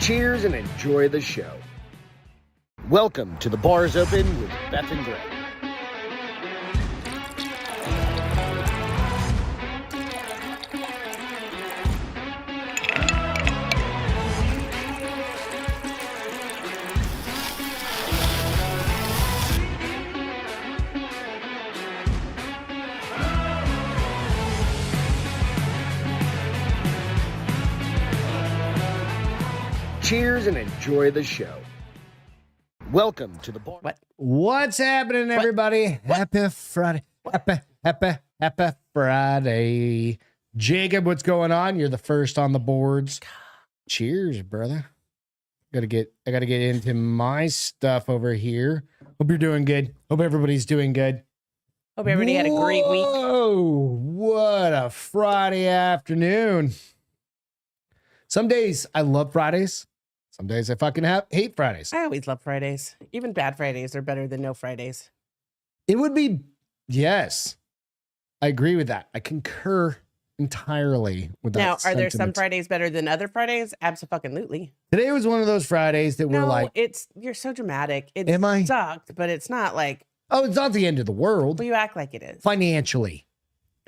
Cheers and enjoy the show. Welcome to The Bar's Open with Beth and Greg. Cheers and enjoy the show. Welcome to the bar. What's happening, everybody? Happy Friday. Happy Friday. Jacob, what's going on? You're the first on the boards. Cheers, brother. I gotta get into my stuff over here. Hope you're doing good. Hope everybody's doing good. Hope everybody had a great week. Oh, what a Friday afternoon. Some days I love Fridays. Some days I fucking hate Fridays. I always love Fridays. Even bad Fridays are better than no Fridays. It would be, yes. I agree with that. I concur entirely with that. Now, are there some Fridays better than other Fridays? Absolutely. Today was one of those Fridays that we're like, you're so dramatic. It am I? Sucked, but it's not like, oh, it's not the end of the world. well, you act like it is. Financially.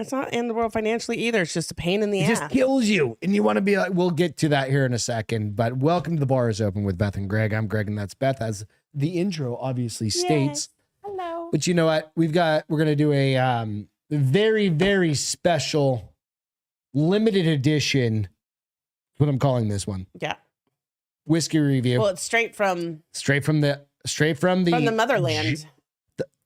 It's not in the world financially either. It's just a pain in the ass. It just kills you. And you want to be like, we'll get to that here in a second. But welcome to The Bar is Open with Beth and Greg. I'm Greg and that's Beth, as the intro obviously states. Hello. But you know what? We're going to do a very, very special limited edition. What I'm calling this one. Yeah. Whiskey review. Well, it's straight from the motherland.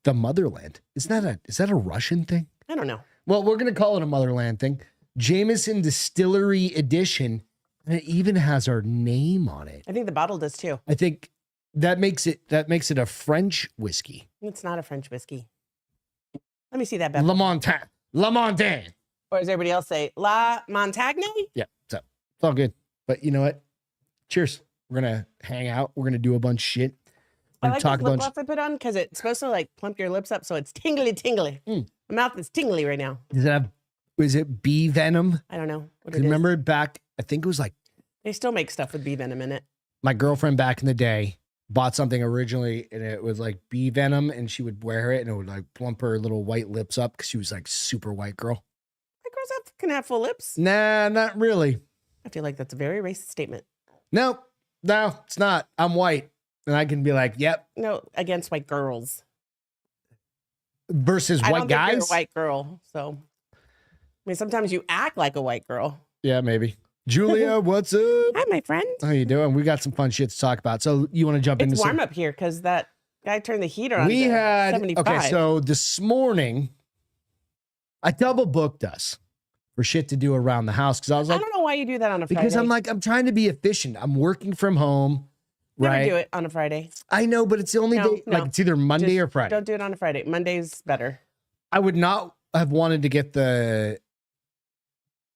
The motherland. Is that a Russian thing? I don't know. Well, we're going to call it a motherland thing. Jameson Distillery Edition. And it even has our name on it. I think the bottle does too. I think that makes it a French whiskey. It's not a French whiskey. Let me see that, Beth. LaMontagne. Or as everybody else say, La Montagne? Yeah, so it's all good. But you know what? Cheers. We're going to hang out. We're going to do a bunch of shit. I like this lip gloss I put on because it's supposed to like plump your lips up so it's tingly. My mouth is tingly right now. Was it bee venom? I don't know. Remember back, I think it was like, they still make stuff with bee venom in it. my girlfriend back in the day bought something originally and it was like bee venom and she would wear it and it would like plump her little white lips up because she was like super white girl. White girls can have full lips. Nah, not really. I feel like that's a very racist statement. No, it's not. I'm white. And I can be like, yep. No, against white girls. Versus I white don't guys? think you're a white girl. So, I mean, sometimes you act like a white girl. Yeah, maybe. Julia, what's up? Hi, my friend. How you doing? We got some fun shit to talk about. So you want to jump into It's warm up here because that guy turned the heater on. We had 75. Okay, so this morning I double booked us for shit to do around the house because I was like, I don't know why you do that on a Friday. because I'm trying to be efficient. I'm working from home. Never right? do it on a Friday. I know, but it's the only day. No. Like it's either Monday or Friday. Don't do it on a Friday. Monday's better. I would not have wanted to get the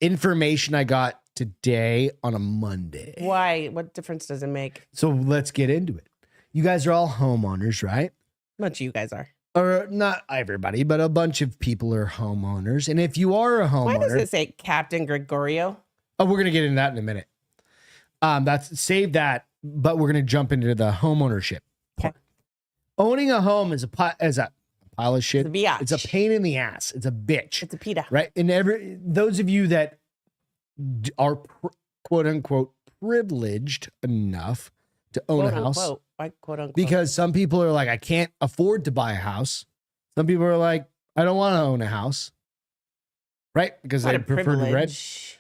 information I got today on a Monday. Why? What difference does it make? So let's get into it. You guys are all homeowners, right? Much you guys are. Or not everybody, but a bunch of people are homeowners. And if you are a homeowner, Why does it say Captain Gregorio? oh, we're gonna get into that in a minute. Save that, but we're gonna jump into the homeownership part. Okay. Owning a home is a pile of shit. It's a biatch. It's a pain in the ass. It's a bitch. It's a pita. Right? And those of you that are quote unquote privileged enough to own Quote a house, unquote. Why quote unquote? because some people are like, I can't afford to buy a house. Some people are like, I don't want to own a house. Right? Because they prefer to rent.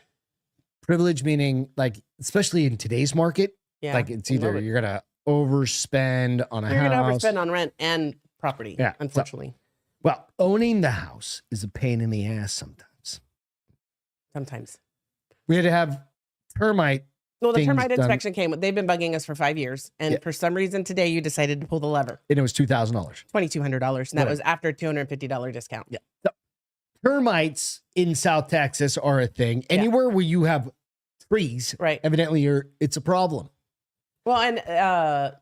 Privilege meaning, like, especially in today's market, Yeah. like it's either you're gonna overspend on a You're house. gonna overspend on rent and property. Yeah. Unfortunately. Well, owning the house is a pain in the ass sometimes. Sometimes. We had to have termite. Well, the things termite done. inspection came. They've been bugging us for 5 years, and Yeah. for some reason today you decided to pull the lever. And it was $2,000. $2,200, and that was after a $250 discount. Yeah. So, termites in South Texas are a thing. Anywhere where you have trees, Right. evidently it's a problem. Well, and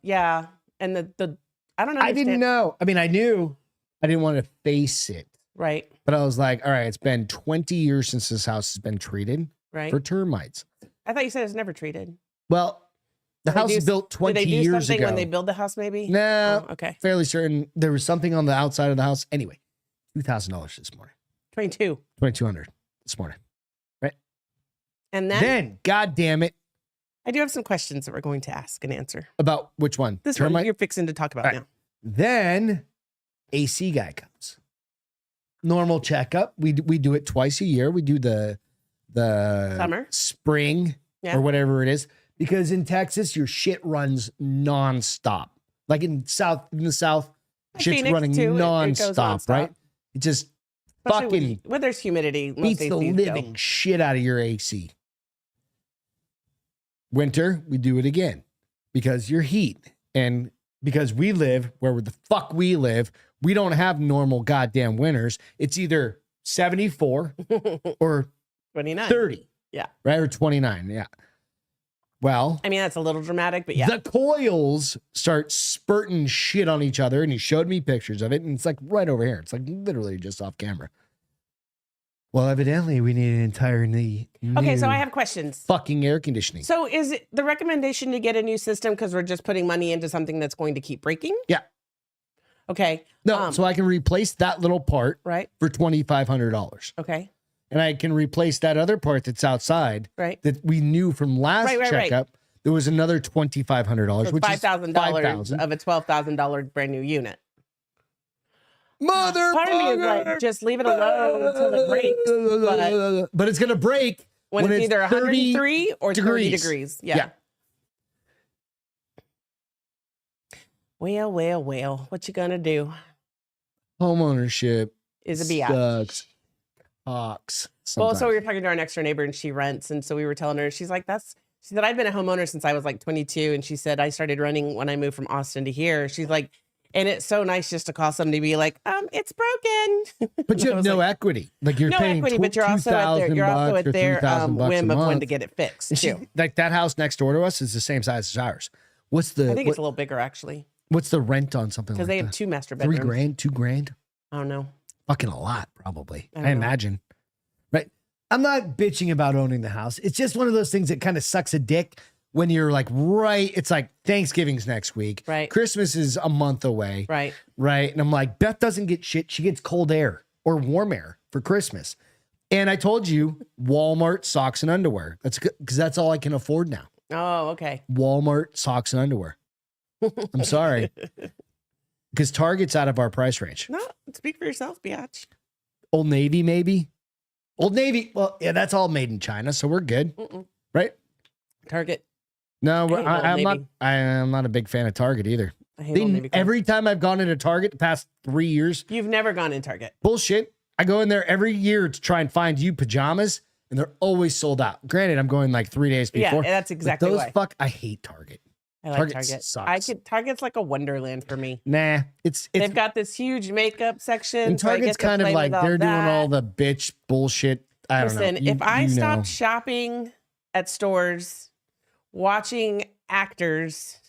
yeah, and the I don't know. I didn't know. I mean, I knew. I didn't want to face it. Right. But I was like, all right, it's been 20 years since this house has been treated Right. for termites. I thought you said it's never treated. Well, The house was built 20 Did they do years something ago. when they build the house, maybe? No, Oh, okay. fairly certain there was something on the outside of the house. Anyway, $2,000 this morning. 2200 this morning. And then God damn it, I do have some questions that we're going to ask and answer. about which one? This Termite? one you're fixing to talk about All right. now. Then AC guy comes. Normal checkup. We do it twice a year. We do the Summer. spring, Yeah. or whatever it is. Because in Texas, your shit runs nonstop. Like in the South, shit's Phoenix, running too, it goes nonstop, nonstop. right? It just Especially fucking when there's humidity. Most beats the ACs living go. shit out of your AC. Winter, we do it again because your heat, and because we live where the fuck we live, we don't have normal goddamn winters. It's either 74 or 29. 30. Yeah. Right? Or 29. Yeah. Well, I mean, that's a little dramatic, but yeah. the coils start spurting shit on each other, and he showed me pictures of it, and it's like right over here. It's like literally just off camera. Well, evidently, we need an entirely new Okay, so I have questions. fucking air conditioning. So is it the recommendation to get a new system because we're just putting money into something that's going to keep breaking? Yeah. Okay. No, so I can replace that little part Right. for $2,500. Okay. And I can replace that other part that's outside Right. that we knew from last Right. checkup. There was another $2,500, So which is $5,000 $5,000. of a $12,000 brand new unit. Motherfucker! Part of me is like, just leave it alone until it breaks. But it's going to break When it's either 30 103 or 30 degrees. Yeah. Well, what you gonna do? Homeownership Is a biatch. sucks. Cocks. Well, so we were talking to our next door neighbor and she rents. And so we were telling her, she said, I've been a homeowner since I was like 22. And she said, I started running when I moved from Austin to here. She's like, and it's so nice just to call somebody to be like, it's broken. But you have no equity. Like you're No paying equity, but you're also at their whim of when to get it fixed And too. like that house next door to us is the same size as ours. What's the? I think it's a little bigger actually. What's the rent on something like Because they have that? 2 master bedrooms. $3,000, $2,000? I don't know. Fucking a lot, probably. I I don't know. imagine. Right? I'm not bitching about owning the house. It's just one of those things that kind of sucks a dick when you're like, right, it's like Thanksgiving's next week. Right. Christmas is a month away. Right. Right. And I'm like, Beth doesn't get shit. She gets cold air or warm air for Christmas. And I told you Walmart socks and underwear. That's good because that's all I can afford now. Oh, okay. Walmart socks and underwear. I'm sorry. Because Target's out of our price range. No, speak for yourself, biatch. Old Navy, maybe. Old Navy. Well, yeah, that's all made in China, so we're good, right? Target. No, I hate Old I'm not. Navy. I'm not a big fan of Target either. I hate Old Navy clothes. Every time I've gone into Target the past 3 years, You've never gone in Target. bullshit. I go in there every year to try and find you pajamas, and they're always sold out. Granted, I'm going like 3 days Yeah, before. that's but exactly those why. I hate Target. I like Target Target. sucks. Target's like a wonderland for me. Nah, it's They've got this huge makeup section. and so I Target's get to kind of play like with they're doing that. all the bitch bullshit. I don't Listen, know. if I you know. stopped shopping at stores, watching actors,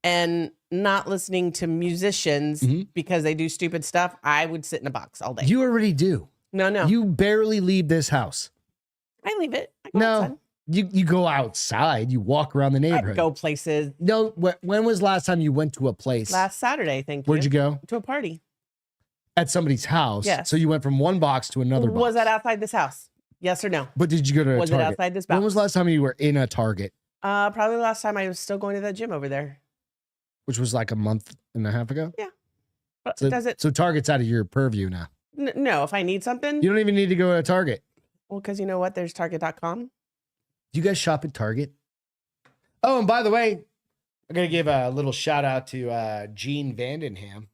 and not listening to musicians Mhm. because they do stupid stuff, I would sit in a box all day. You already do. No. You barely leave this house. I leave it. I go outside. No, you go outside. You walk around the I neighborhood. go places. No, when was the last time you went to a place? Last Saturday, thank you. Where'd you go? To a party. At somebody's house. Yes. So you went from one box to another box. Was that outside this house? Yes or no? But did you go to a Was it Target? outside this box? When was the last time you were in a Target? Probably last time I was still going to that gym over there. Which was like a month and a half ago? But So, does it? so Target's out of your purview now. No, if I need something. You don't even need to go to a Target. Well, because you know what? There's Target.com. Do you guys shop at Target? Oh, and by the way, I'm going to give a little shout out to Gene Vandenham.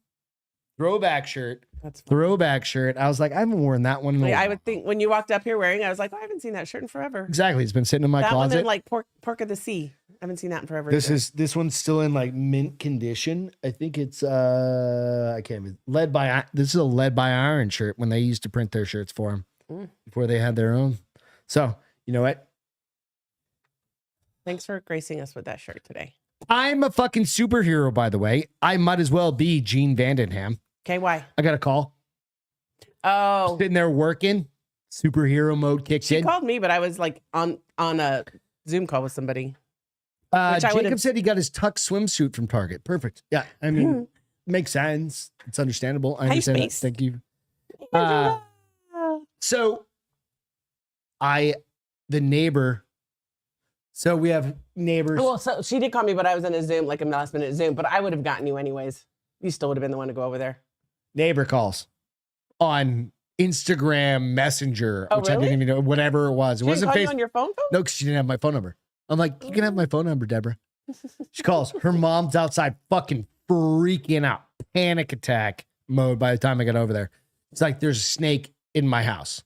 Throwback shirt. That's fine. Throwback shirt. I was like, I haven't worn that one in a Like, I while. would think when you walked up here wearing, I was like, oh, I haven't seen that shirt in forever. Exactly. It's been sitting in my That one closet. and like pork of the sea. I haven't seen that in forever. This one's still in like mint condition. I think it's I can't even this is a Led by Iron shirt when they used to print their shirts for them before they had their own. So, you know what? Thanks for gracing us with that shirt today. I'm a fucking superhero, by the way. I might as well be Gene Vandenham. Okay, why? I got a call. Oh, Sitting there working. Superhero mode kicked she in. called me, but I was like on a Zoom call with somebody. Which I would've- Jacob said he got his tuck swimsuit from Target. Perfect. Yeah, I mean, makes sense. It's understandable. I Hi, understand that. Space. Thank you. Angela. So the neighbor. So we have neighbors. Well, so she did call me, but I was in a Zoom, like a last minute Zoom. But I would have gotten you anyways. You still would have been the one to go over there. Neighbor calls on Instagram Messenger, Oh, which I really? didn't even know, whatever it was. It She didn't wasn't call you Facebook. on your phone? No, because she didn't have my phone number. I'm like, you can have my phone number, Deborah. She calls. Her mom's outside fucking freaking out. Panic attack mode by the time I got over there. It's like, there's a snake in my house.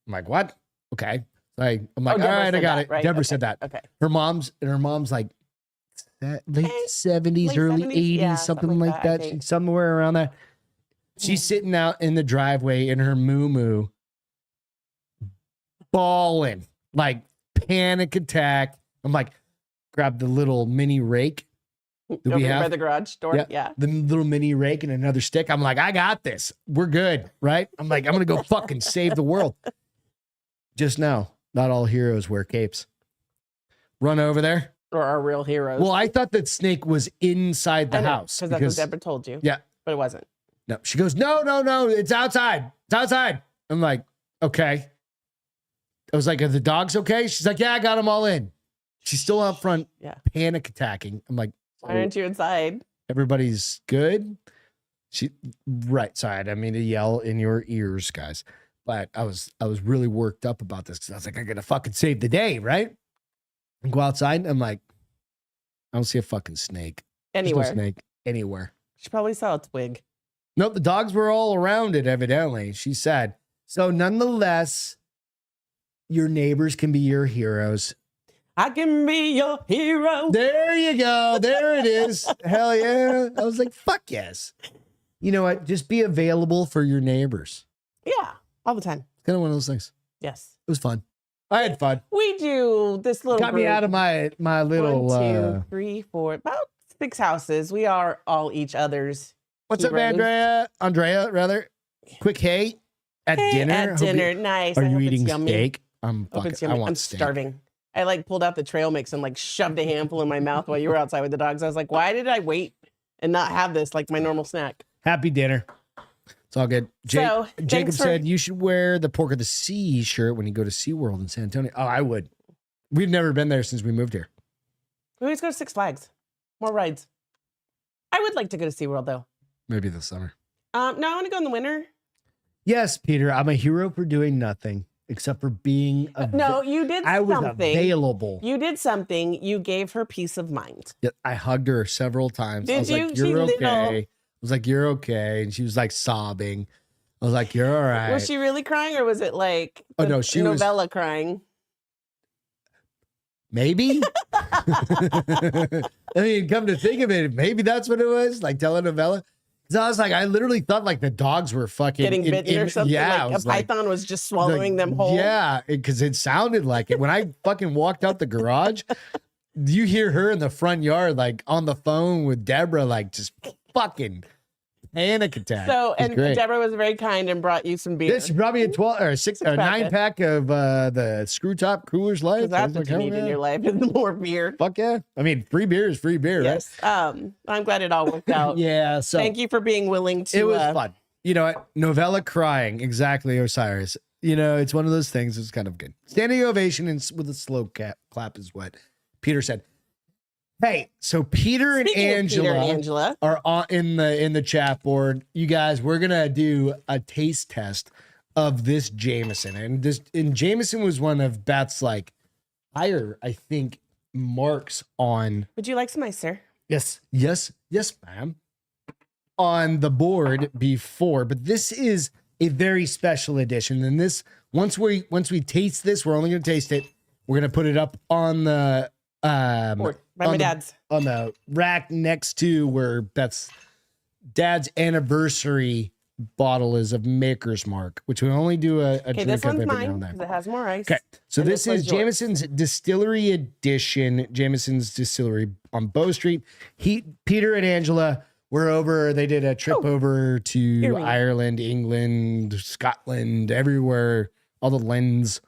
I'm like, what? Okay. Like, I'm like, all Deborah right, I said got that, it. right? Deborah Okay, said that. Okay. Her mom's like late 70s, late early 70s, 80s, yeah, something like I that. think. She's somewhere around that. She's sitting out in the driveway in her moo-moo, bawling, like panic attack. I'm like, grab the little mini rake. Do Over we here by have the garage door? Yeah. the little mini rake and another stick? I'm like, I got this. We're good, right? I'm like, I'm gonna go fucking save the world. Just now, not all heroes wear capes. Run over there. Or our real heroes. Well, I thought that snake was inside the house Because that's what Deborah told you. Yeah. But it wasn't. No, she goes, no, it's outside. It's outside. I'm like, okay. I was like, are the dogs okay? She's like, yeah, I got them all in. She's still out front, Yeah. panic attacking. I'm like, Why aren't you inside? everybody's good. Right. Sorry, I didn't mean to yell in your ears, guys. But I was really worked up about this because I was like, I gotta fucking save the day, right? And go outside. And I'm like, I don't see a fucking snake. There's no Anywhere. snake anywhere. She probably saw a twig. Nope, the dogs were all around it, evidently, she said. So nonetheless, your neighbors can be your heroes. I can be your hero. There you go. There it is. Hell yeah. I was like, fuck yes. You know what? Just be available for your neighbors. Yeah. All the time. Kind of one of those things. Yes. It was fun. I had fun. We do this little Got me group. out of my little 1, 2, 3, 4, about 6 houses. We are all each other's. what's up, heroes. Andrea, rather. Quick hey at Hey, dinner. At Hope dinner. Nice. Are I you hope it's eating yummy. steak? I'm Hope it's fucking, I yummy. want I'm steak. starving. I like pulled out the trail mix and like shoved a handful in my mouth while you were outside with the dogs. I was like, why did I wait and not have this like my normal snack? Happy dinner. It's all good. So, Jacob thanks for- said you should wear the Pork of the Sea shirt when you go to SeaWorld in San Antonio. Oh, I would. We've never been there since we moved here. We always go to Six Flags. More rides. I would like to go to SeaWorld though. Maybe this summer. No, I want to go in the winter. Yes, Peter, I'm a hero for doing nothing except for being No, you did I was something. available. You did something. You gave her peace of mind. Yeah, I hugged her several times. I Did was you? like, She's you're little. okay. I was like, you're okay. And she was like sobbing. I was like, you're all right. Was she really crying or was it like Oh, the no, she was- novella crying? Maybe. I mean, come to think of it, maybe that's what it was, like telenovela. Because I was like, I literally thought like the dogs were fucking Getting bitten or something? Yeah, I like was a python was just swallowing them whole? Yeah, because it sounded like it. When I fucking walked out the garage, you hear her in the front yard, like on the phone with Deborah, like just fucking panic attack. So, It was and great. Deborah was very kind and brought you some beer. This is probably a 12 or 6 or 9 pack of the screw top Coolers Light. Because that's what you need in your life is more beer. Fuck yeah. I mean, free beer is free beer, Yes. I'm glad it all worked right? out. Yeah. So Thank you for being willing to. it was fun. You know what? Novella crying. Exactly, Osiris. You know, it's one of those things. It's kind of good. Standing ovation and with a slow clap is what Peter said. Hey, so Peter and Speaking of Angela, Peter and Angela, are on in the chat board. You guys, we're gonna do a taste test of this Jameson, and Jameson was one of Beth's like higher, I think, marks on. would you like some ice, sir? Yes, ma'am. On the board before, but this is a very special edition. And this, once we taste this, we're only gonna taste it. We're gonna put it up on the Or by my dad's. on the rack next to where Beth's dad's anniversary bottle is of Maker's Mark, which we only do a Okay, drink this of one's every now mine and because then. it has more ice. Okay, so And this this is one's yours. Jameson's Distillery Edition. Jameson's Distillery on Bow Street. Peter and Angela were over. They did a trip over to Here we go. Ireland, England, Scotland, everywhere, all the lens.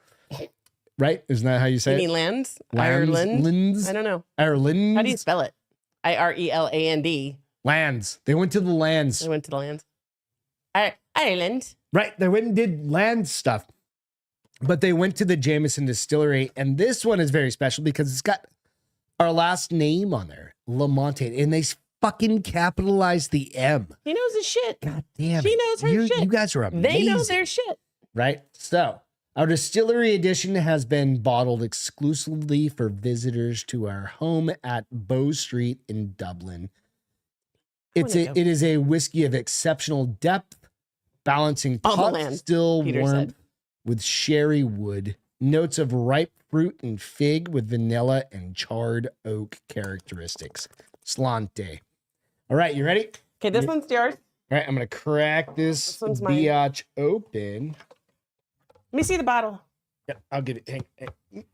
right? Isn't that how you say You it? mean lands? Lands? Ireland? Lands? I don't know. Ireland? How do you spell it? Ireland. Lands. They went to the lands. I went to the lands. Ireland. Right. They went and did land stuff. But they went to the Jameson distillery. And this one is very special because it's got our last name on there, LaMontagne. And they fucking capitalized the M. He knows his shit. God damn She it. knows her shit. You guys are amazing. They know their shit. Right? So, our distillery edition has been bottled exclusively for visitors to our home at Bow Street in Dublin. It is a whiskey of exceptional depth, balancing On the pot land, still Peter warmth said. with sherry wood, notes of ripe fruit and fig with vanilla and charred oak characteristics. Slante. All right, you ready? Okay, this one's yours. All right, I'm gonna crack this one's mine. biatch open. Let me see the bottle. Yeah, I'll get it. Hang.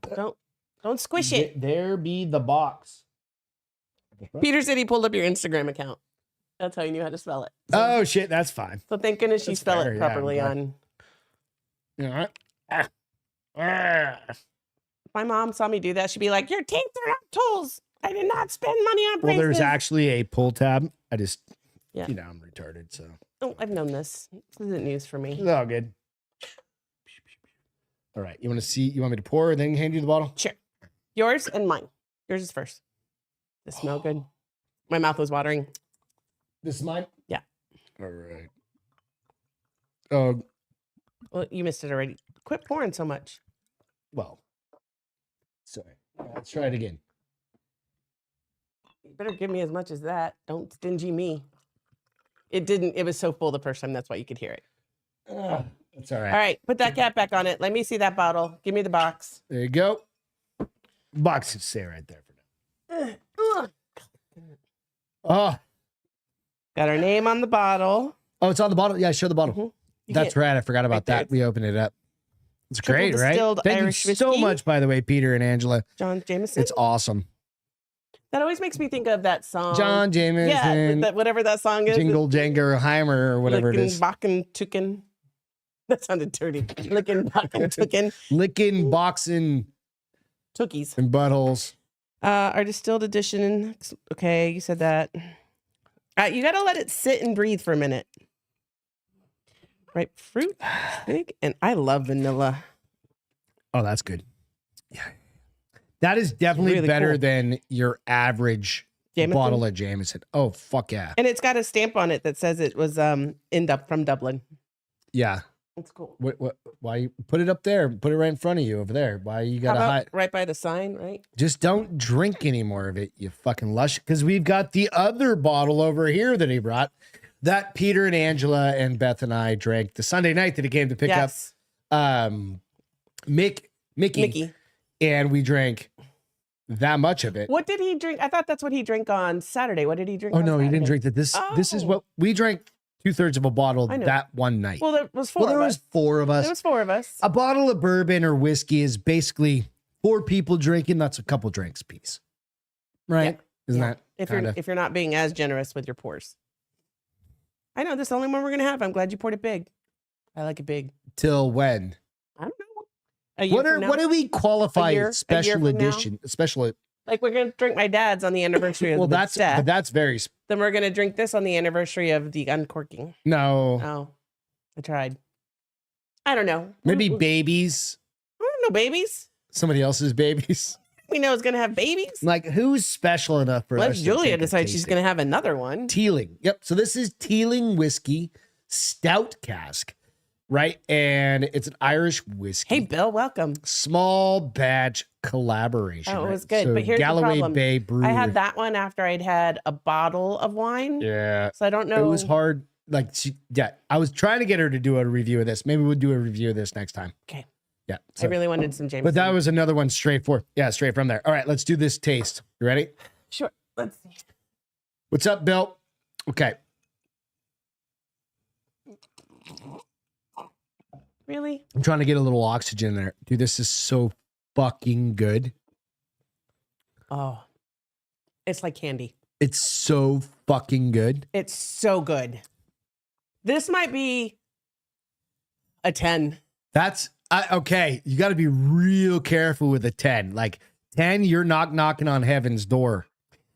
Don't squish it. There be the box. Peter said he pulled up your Instagram account. That's how he knew how to spell it. Oh shit, that's fine. So thank goodness you That's spell fair, it yeah, properly I'm glad. on. All right. If my mom saw me do that, she'd be like, "Your teeth are not tools. I did not spend money on Well, braces." there's actually a pull tab. I just, Yeah. I'm retarded, so Oh, I've known this. This isn't news for me. it's all good. All right, you want me to pour, then hand you the bottle? Sure. Yours and mine. Yours is first. They smell good. My mouth was watering. This is mine. Yeah. All right. Oh, Well, you missed it already. Quit pouring so much. well. Sorry. Let's try it again. You better give me as much as that. Don't stingy me. It didn't. It was so full the first time. That's why you could hear it. That's all right. All right. Put that cap back on it. Let me see that bottle. Give me the box. There you go. Box should stay right there for now. Oh, Got our name on the bottle. it's on the bottle. Yeah, show the bottle. Mhm. You That's can't- right. I forgot about right there. that. We opened it up. It's Triple great, right? distilled Thank Irish you so whiskey. much, by the way, Peter and Angela. John Jameson. It's awesome. That always makes me think of that song. John Jameson, Yeah, that whatever that song is. Jingle Jangerheimer, or whatever it is. Bakken Tucken. That sounded dirty. Licking Bakken Tucken. Licking, boxing, Tookies. and buttholes. Our distilled edition. Okay, you said that. You got to let it sit and breathe for a minute. Ripe fruit, fig, and I love vanilla. Oh, that's good. Yeah. That is definitely really better cool. than your average Jameson? bottle of Jameson. Oh, fuck yeah. And it's got a stamp on it that says it was from Dublin. Yeah. It's cool. Why you put it up there? Put it right in front of you over there. Why you How gotta about hide? right by the sign, right? Just don't drink any more of it, you fucking lush. Because we've got the other bottle over here that he brought that Peter and Angela and Beth and I drank the Sunday night that he came to pick Yes. up Mickey. And we drank that much of it. What did he drink? I thought that's what he drank on Saturday. What did he drink? Oh on no, he didn't Saturday? drink that. This is Oh. what we drank 2/3 of a bottle I know. that one night. Well, there was four Well, there of was us. 4 of us. There was 4 of us. A bottle of bourbon or whiskey is basically 4 people drinking. That's a couple drinks apiece, right? Yeah. Isn't Yeah. that If you're not being as generous with your pours. I know this is the only one we're gonna have. I'm glad you poured it big. I like it big. till when? I don't know. A year from now? What do we qualify A year as special from now? edition? Special. Like we're gonna drink my dad's on the anniversary of Well, the that's death. but that's very Then we're gonna drink this on the anniversary of the uncorking. no. Oh, I tried. I don't know. Maybe I babies. don't know, babies. Somebody else's babies. We know it's gonna have babies. Like who's special enough for Let us? to Julia take a decide she's tasting? gonna have another one. Teeling. Yep. So this is Teeling whiskey stout cask, right? And it's an Irish whiskey. Hey, Bill, welcome. Small batch collaboration. Oh, it right? was good, So but here's the Galloway problem. Bay Brewery. I had that one after I'd had a bottle of wine. Yeah. So I don't know. It was hard. Like, I was trying to get her to do a review of this. Maybe we'll do a review of this next time. Okay. Yeah. I really wanted some Jameson. But that was another one straight from there. All right, let's do this taste. You ready? sure. Let's see. What's up, Bill? Okay. Really? I'm trying to get a little oxygen there. Dude, this is so fucking good. Oh, it's like candy. It's so fucking good. It's so good. This might be a 10. That's Okay, you got to be real careful with a 10. Like 10, you're knocking on heaven's door.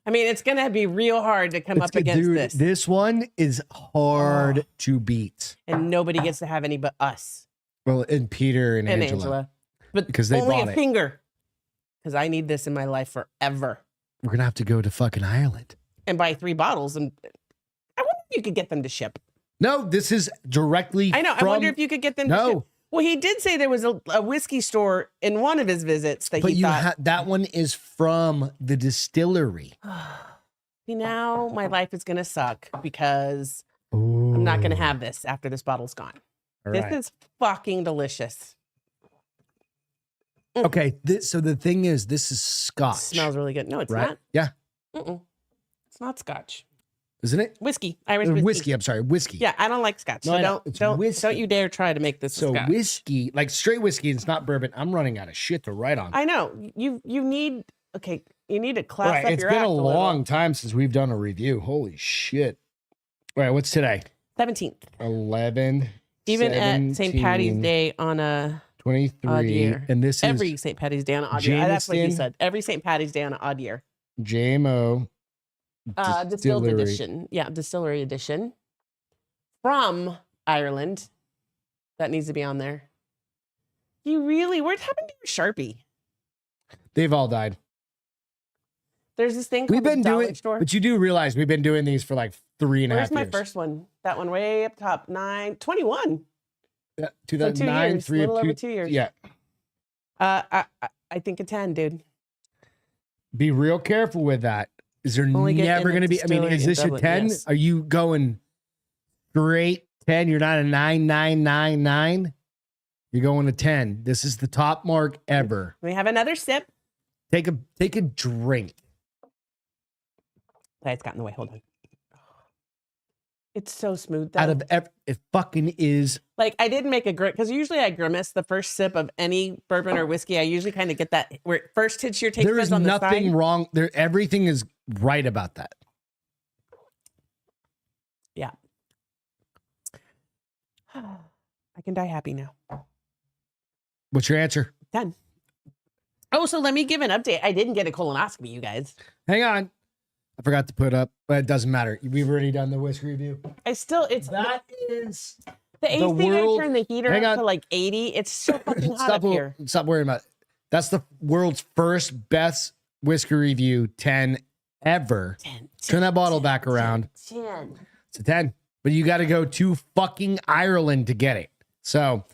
I mean, it's gonna be real hard to come up against Dude, this. This one is hard to beat. And nobody gets to have any but us Well, and Peter and and Angela. But Because they only bought a it. finger. Because I need this in my life forever. We're going to have to go to fucking Ireland. And buy 3 bottles. And I wonder if you could get them to ship. No, this is directly I know. from... I wonder if you could get them to ship. Well, he did say there was a whiskey store in one of his visits that he thought. That one is from the distillery. See, now my life is going to suck because I'm not going to Ooh. have this after this bottle's gone. All This right. is fucking delicious. Okay, so the thing is, this is Scotch. Smells really good. No, it's right? not. Yeah, Mm-mm. It's not Scotch. isn't it? Whiskey. Irish whiskey. Whiskey. I'm sorry, whiskey. Yeah, I don't like Scotch. No, So I know. It's whiskey. don't you dare try to make this So Scotch. whiskey, like straight whiskey, it's not bourbon. I'm running out of shit to write on. I know. You need you need to class All right, up it's your been act a little. long time since we've done a review. Holy shit! All right, what's today? 17th. 11. Even at St. Patty's 17, Day on a 23, odd year. and this every is St. Patty's Day on an odd year. That's what he Jameson. said. Every St. Patty's Day on an odd year. JMO Distilled Distillery. edition. Yeah, distillery edition. From Ireland. That needs to be on there. You really, what happened to your Sharpie? They've all died. There's this thing We've called the been Dollar doing, Store. but you do realize we've been doing these for like 3.5 Where's my years. first one? That one way up top. 21. Yeah, So 2 2009, years. 3 little of over 2. 2 years. Yeah. I think a 10, dude. Be real careful with that. Is there Only get never in going to a be? I mean, distillery is in this a Dublin, 10? yes. Are you going straight 10? You're not a 9999. You're going to 10. This is the top mark ever. We have another sip. Take a drink. It's got in the way. Hold on. It's so smooth. Though. Out of it fucking is. Like I didn't make a grit because usually I grimace the first sip of any bourbon or whiskey. I usually kind of get that where it first hits your taste There buds is on the nothing side. wrong. There, everything is right about that. Yeah. I can die happy now. What's your answer? 10. Oh, so let me give an update. I didn't get a colonoscopy, you guys. Hang on. I forgot to put up, but it doesn't matter. We've already done the whiskey review. It's That is the AC world- I turned the heater hang up on. to like 80. It's so fucking hot stop, up here. stop worrying about it. That's the world's first best whiskey review 10 ever. 10, Turn that bottle back around. 10. It's a 10. But you got to go to fucking Ireland to get it. So,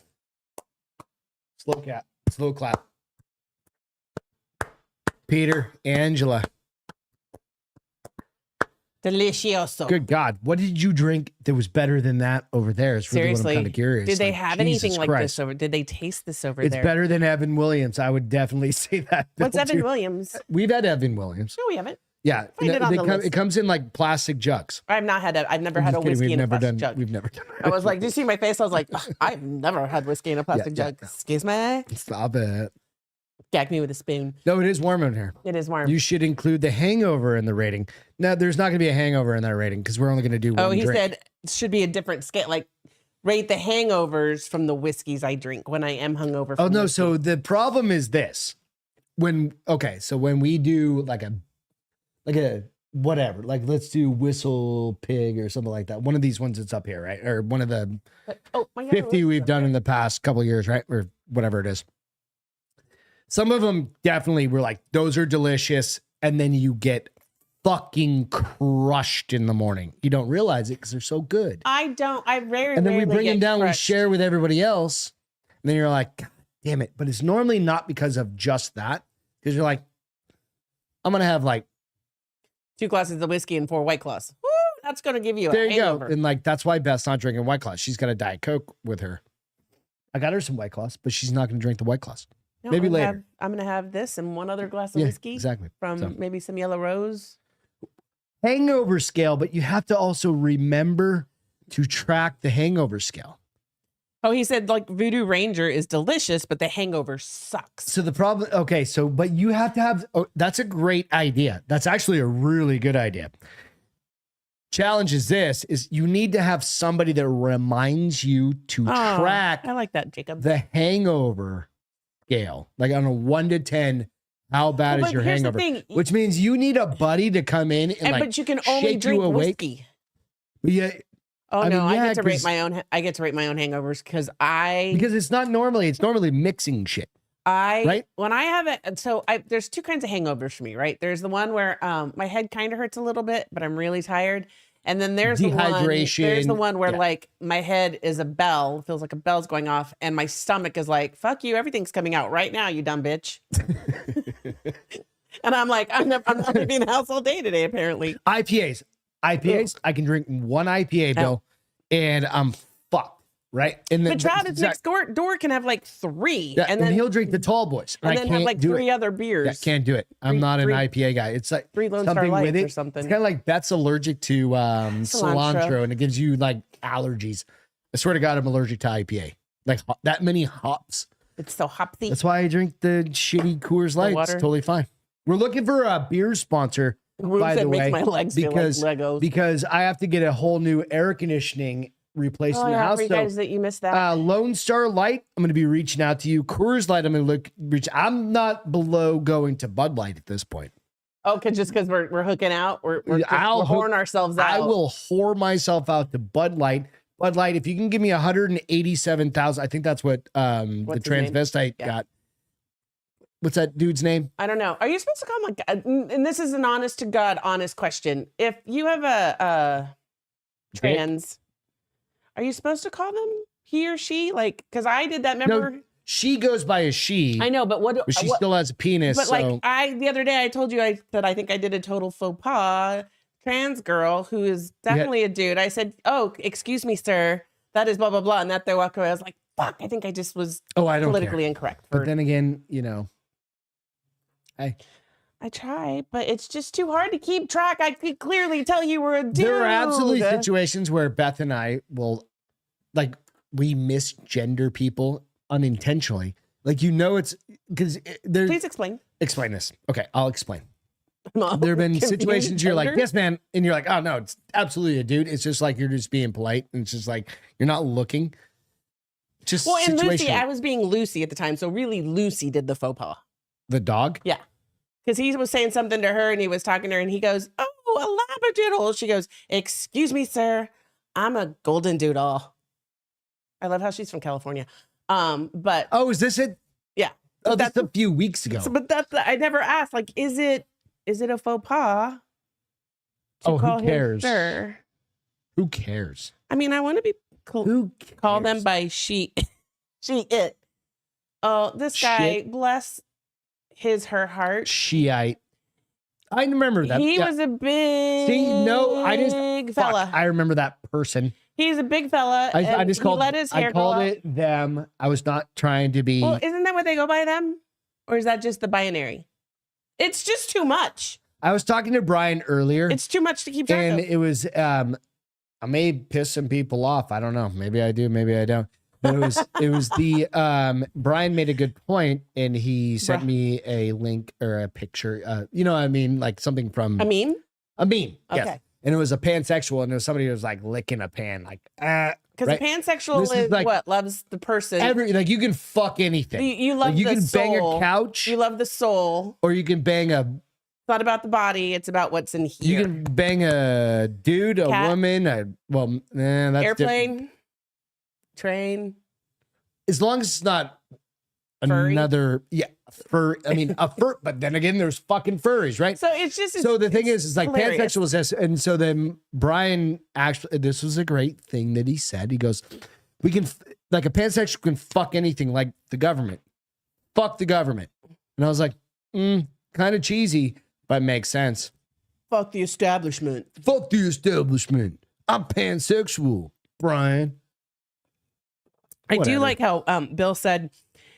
slow clap. Peter, Angela. Delicioso. Good God. What did you drink that was better than that over there? It's really what Seriously. I'm kind of curious. Did they Like, have Jesus anything like Christ. this over? Did they taste this over It's there? better than Evan Williams. I would definitely say that. What's Bill, Evan too. Williams? We've had Evan Williams. No, we haven't. Yeah. Find it on the list. It comes in like plastic jugs. I've not had I've never I'm had a just kidding. whiskey We've in a never plastic done. jug. We've never done. I was like, did you see my face? I was like, "Ugh, I've never had whiskey in a plastic yeah, jug. yeah. Excuse me. Stop it. Gag me with a spoon. No, it is warm in here. It is warm. You should include the hangover in the rating. No, there's not going to be a hangover in that rating because we're only going to do one Oh, he drink. said it should be a different scale. Like rate the hangovers from the whiskeys I drink when I am hungover. Oh from no! whiskey. So the problem is this: when we do like a whatever, like let's do Whistle Pig or something like that. One of these ones that's up here, right? Or one of the oh my God, 50 we've done in the past couple of years, right? Or whatever it is. Some of them definitely were like, those are delicious. And then you get fucking crushed in the morning. You don't realize it because they're so good. I rarely. And then we rarely bring them get down, we crushed. share with everybody else. And then you're like, God damn it. But it's normally not because of just that. Because you're like, I'm going to have like, 2 glasses of whiskey and 4 White Claws. Woo, that's going to give you a there you hangover. go. And like, that's why Beth's not drinking White Claws. She's got a Diet Coke with her. I got her some White Claws, but she's not going to drink the White Claws. No, maybe I'm gonna later. have- I'm going to have this and 1 other glass of Yeah, whiskey exactly. from So. maybe some Yellow Rose. Hangover scale, but you have to also remember to track the hangover scale. Oh, he said like Voodoo Ranger is delicious, but the hangover sucks. So the problem, okay, so, but you have to have, that's a great idea. That's actually a really good idea. challenge is this: is you need to have somebody that reminds you to track I like that, Jacob. the hangover scale, like on a 1 to 10. How bad Well, is but your here's the hangover? thing. Which means you need a buddy to come in and like but you can only shake drink you awake. whiskey. Yeah, Oh I no, mean, I yeah, get to rate 'cause- my own. I get to rate my own hangovers because because it's normally mixing shit. Right? When I have it, so there's two kinds of hangovers for me, right? There's the one where my head kind of hurts a little bit, but I'm really tired. And then there's the Dehydration. one where Yeah. like my head is a bell, feels like a bell's going off, and my stomach is like, fuck you, everything's coming out right now, you dumb bitch. And I'm like, I'm not leaving the house all day today, apparently. IPAs. I can drink one IPA, Bill, and I'm fucked, right? And But Travis next door can have like 3, yeah, and then he'll drink the tall boys. and I then have can't like do 3 it. other beers. Yeah, can't do it. I'm not an IPA guy. It's like 3 Lone Star something with Lights it or something. It's kind of like Beth's allergic to cilantro, and it gives you like allergies. I swear to God, I'm allergic to IPA. Like that many hops. It's so hoppy. That's why I drink the shitty Coors Light. It's water. totally fine. We're looking for a beer sponsor, by the way, makes my legs because feel like Legos. because I have to get a whole new air conditioning replaced in the house. for you So, guys that you missed that. Lone Star Light, I'm going to be reaching out to you. Coors Light, I'm going to reach. I'm not below going to Bud Light at this point. Just because we're hooking out, we're whoring ourselves out. I will whore myself out to Bud Light. Bud Light, if you can give me 187,000, I think that's what the What's his name? transvestite got. What's that dude's name? I don't know. Are you supposed to call him like? And this is an honest to God, honest question. If you have a trans, are you supposed to call them he or she? Like, because I did that. Remember? No, she goes by a she. I know, but But she still has a penis. But so. like the other day I told you that I think I did a total faux pas. Trans girl who is definitely a dude. I said, "Oh, excuse me, sir. That is blah blah blah." And that they walked away. I was like, "Fuck! I think I just was I don't politically care. incorrect." But then again, I try, but it's just too hard to keep track. I could clearly tell you were a dude. there are absolutely situations where Beth and I will, like, we misgender people unintentionally. Like, it's because there's. Please explain. Explain this. Okay, I'll explain. Mom, There have been confused situations you're like, gender? yes, man. And you're like, oh, no, it's absolutely a dude. It's just like you're just being polite. And it's just like you're not looking. Just Well, and Lucy, situational. I was being Lucy at the time. So really, Lucy did the faux pas. The dog? Yeah. Because he was saying something to her and he was talking to her and he goes, "Oh, a labradoodle." She goes, "Excuse me, sir. I'm a golden doodle." I love how she's from California. But Oh, is this it? yeah. Oh, that's a few weeks ago. But I never asked, like, is it a faux pas to Oh, who call him cares? sir? Who cares? I mean, I want to be cool. Who cares? Call them by she, it. Oh, this guy, Shit. bless her heart. Shiite. I remember that. He Yeah. was a big Fuck, fella. I remember that person. He's a big fella. I just called. let his hair I called grow it them. I was not trying to be. Well, isn't that what they go by, them? Or is that just the binary? It's just too much. I was talking to Brian earlier, It's too much to keep track and of. it was. I may piss some people off. I don't know. Maybe I do. Maybe I don't. But it was the Brian made a good point, and he sent me a link or a picture. I mean, like something from I mean, a meme. Yes. Okay. And it was a pansexual, and it was somebody who was like licking a pan, like because right? a pansexual This is is like what loves the person. like you can fuck anything. You love Like, you the can soul. bang a couch, You love the soul. or you can bang a. It's not about the body. It's about what's in You here. can bang a dude, a Cat. woman, that's Airplane, train. as long as it's not Furry? another fur. I mean a fur, but then again, there's fucking furries, right? So it's just. So the thing is like hilarious. pansexual is this, and so then Brian actually, this was a great thing that he said. He goes, "We can like a pansexual can fuck anything, like the government, fuck the government," and I was like, kind of cheesy, but makes sense. Fuck the establishment. Fuck the establishment. I'm pansexual, Brian. I do Whatever. like how Bill said,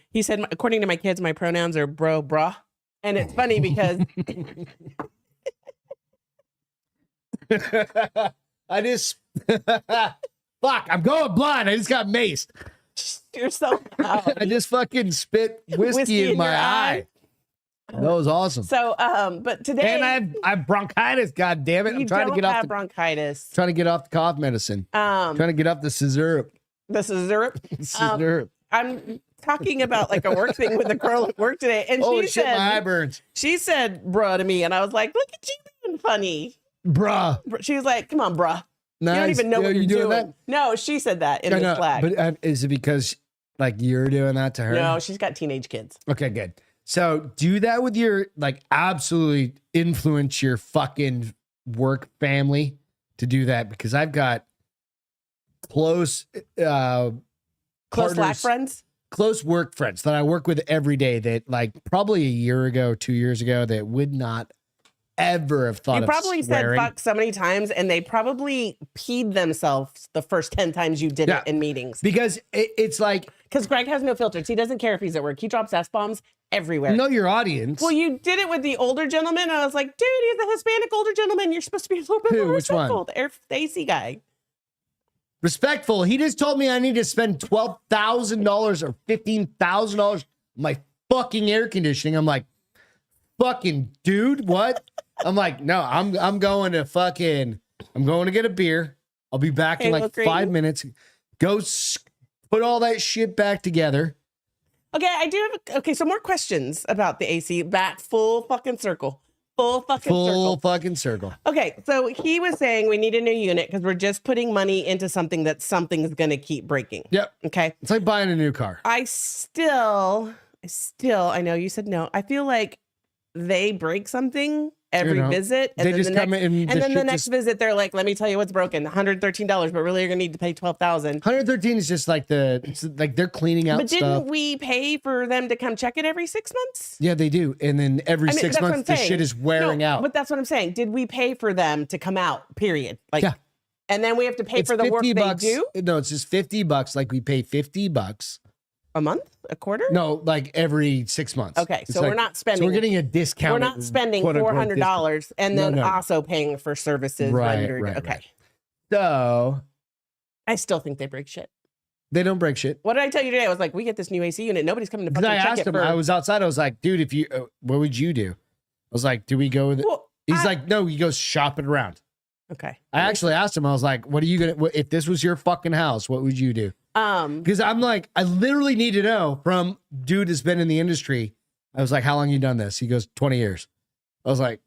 he said, according to my kids, my pronouns are bro, brah. And it's funny because I just fuck. I'm going blind. I just got maced. you're so loud. I just fucking spit whiskey in my eye. That was awesome. So, but today, And I have bronchitis. God damn it! you I'm trying to don't get off have the bronchitis. trying to get off the cough medicine. Trying to get off the scissor. This is syrup. Scissor. I'm talking about like a work thing with a girl at work today, and Oh she shit! said, My eye burns, she said, "Bruh" to me, and I was like, "Look at you being funny." bruh. She was like, "Come on, bruh. Nice. You don't even know what you're doing." that. No, she said that in I the know, Slack. but is it because like you're doing that to her? No, she's got teenage kids. Okay, good. So do that with your like absolutely influence your fucking work family to do that because I've got close Close Slack partners, friends. close work friends that I work with every day that like probably a year ago, 2 years ago that would not ever have thought You of probably swearing. said fuck so many times, and they probably peed themselves the first 10 times you did Yeah. it in meetings. Because it's like Because Greg has no filters. He doesn't care if he's at work. He drops S-bombs everywhere. know your audience. Well, you did it with the older gentleman. I was like, dude, he's a Hispanic older gentleman. You're supposed to be a little bit Who? more Which one? respectful. The AC guy. Respectful. He just told me I need to spend $12,000 or $15,000 on my fucking air conditioning. I'm like, fucking dude, what? I'm like, no, I'm going to get a beer. I'll be back in Hey, like look, 5 minutes. Put all that shit back together. Okay, I do have okay, so more questions about the AC. Back full fucking circle. Full fucking Full circle. fucking circle. Okay, so he was saying we need a new unit because we're just putting money into something that something's gonna keep breaking. Yep. Okay. It's like buying a new car. I still, I know you said no. I feel like they break something every You know, visit. they just come in and then the shit next visit, they're like, let me tell you what's broken. $113, but really you're gonna need to pay $12,000. 113 is just like it's like they're cleaning out But stuff. didn't we pay for them to come check it every 6 months? Yeah, they do. And then every I mean, 6 that's what months, I'm the saying. shit is wearing No, out. But that's what I'm saying. Did we pay for them to come out? Period. Like, Yeah. And then we have to pay It's for the work they $50. do No, it's just $50. Like we pay $50. a month, a quarter. No, like every 6 months. Okay, It's so like- we're not So spending. we're getting a discount. We're not spending $400 and No, then no. also paying for services Right, rendered. right, Okay, right. So I still think they break shit. they don't break shit. What did I tell you today? I was like, we get this new AC unit. Nobody's coming to Because fucking I check asked it. him, For, I was outside. I was like, dude, if you, what would you do? I was like, do we go with it? well, He's like, no, he goes shopping around. okay. I actually asked him, I was like, what are you going to, if this was your fucking house, what would you do? Because I'm like, I literally need to know from dude that's been in the industry. I was like, how long you done this? He goes, 20 years. I was like,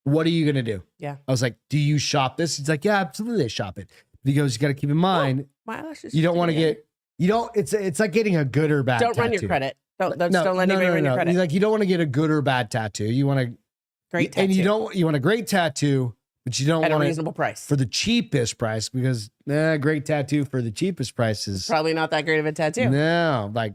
what are you going to do? Yeah. I was like, do you shop this? He's like, yeah, absolutely. I shop it. But he goes, you got to keep in mind, My eyelashes you don't just want to again. get, you don't, it's like getting a good or bad Don't run your tattoo. credit. Don't let anybody run your credit. He's like, you don't want to get a good or bad tattoo. You want to, Great tattoo. and you want a great tattoo, but you don't at a want it reasonable price. for the cheapest price because great tattoo for the cheapest price is Probably not that great of a tattoo. no, like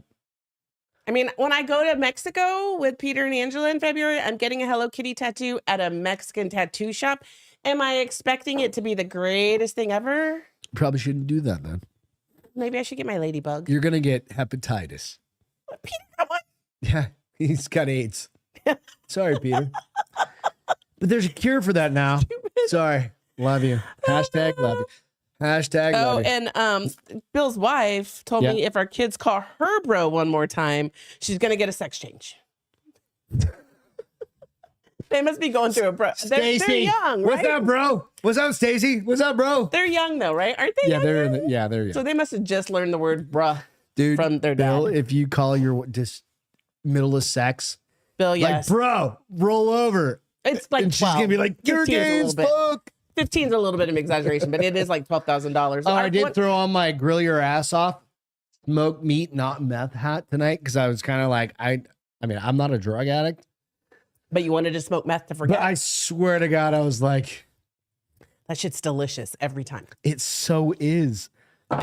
I mean, when I go to Mexico with Peter and Angela in February, I'm getting a Hello Kitty tattoo at a Mexican tattoo shop. Am I expecting it to be the greatest thing ever? probably shouldn't do that then. Maybe I should get my ladybug. You're gonna get hepatitis. Peter, come on. Yeah, he's got AIDS. Sorry, Peter. But there's a cure for that now. Sorry. Love you. Hashtag love you. Hashtag Oh, love you. and Bill's wife told me if our kids call her bro one more time, she's gonna get a sex change. They must be going through a bro. They're Stacy, young, right? what's up, bro? What's up, Stacy? What's up, bro? They're young though, right? Aren't they? Yeah, young they're now? in the, they're young. So they must have just learned the word bruh Dude, from their Bill, dad. if you call your just middle of sex, Bill, yes. like, bro, roll over. It's like And she's 12. gonna be like, you're 15 is a gay little as bit. fuck. 15 is a little bit of an exaggeration, but it is like $12,000. Oh, I did throw on my grill your ass off, smoke meat, not meth hat tonight because I was kind of like, I mean, I'm not a drug addict, But you wanted to smoke meth to forget. but I swear to God, I was like, That shit's delicious every time. it so is.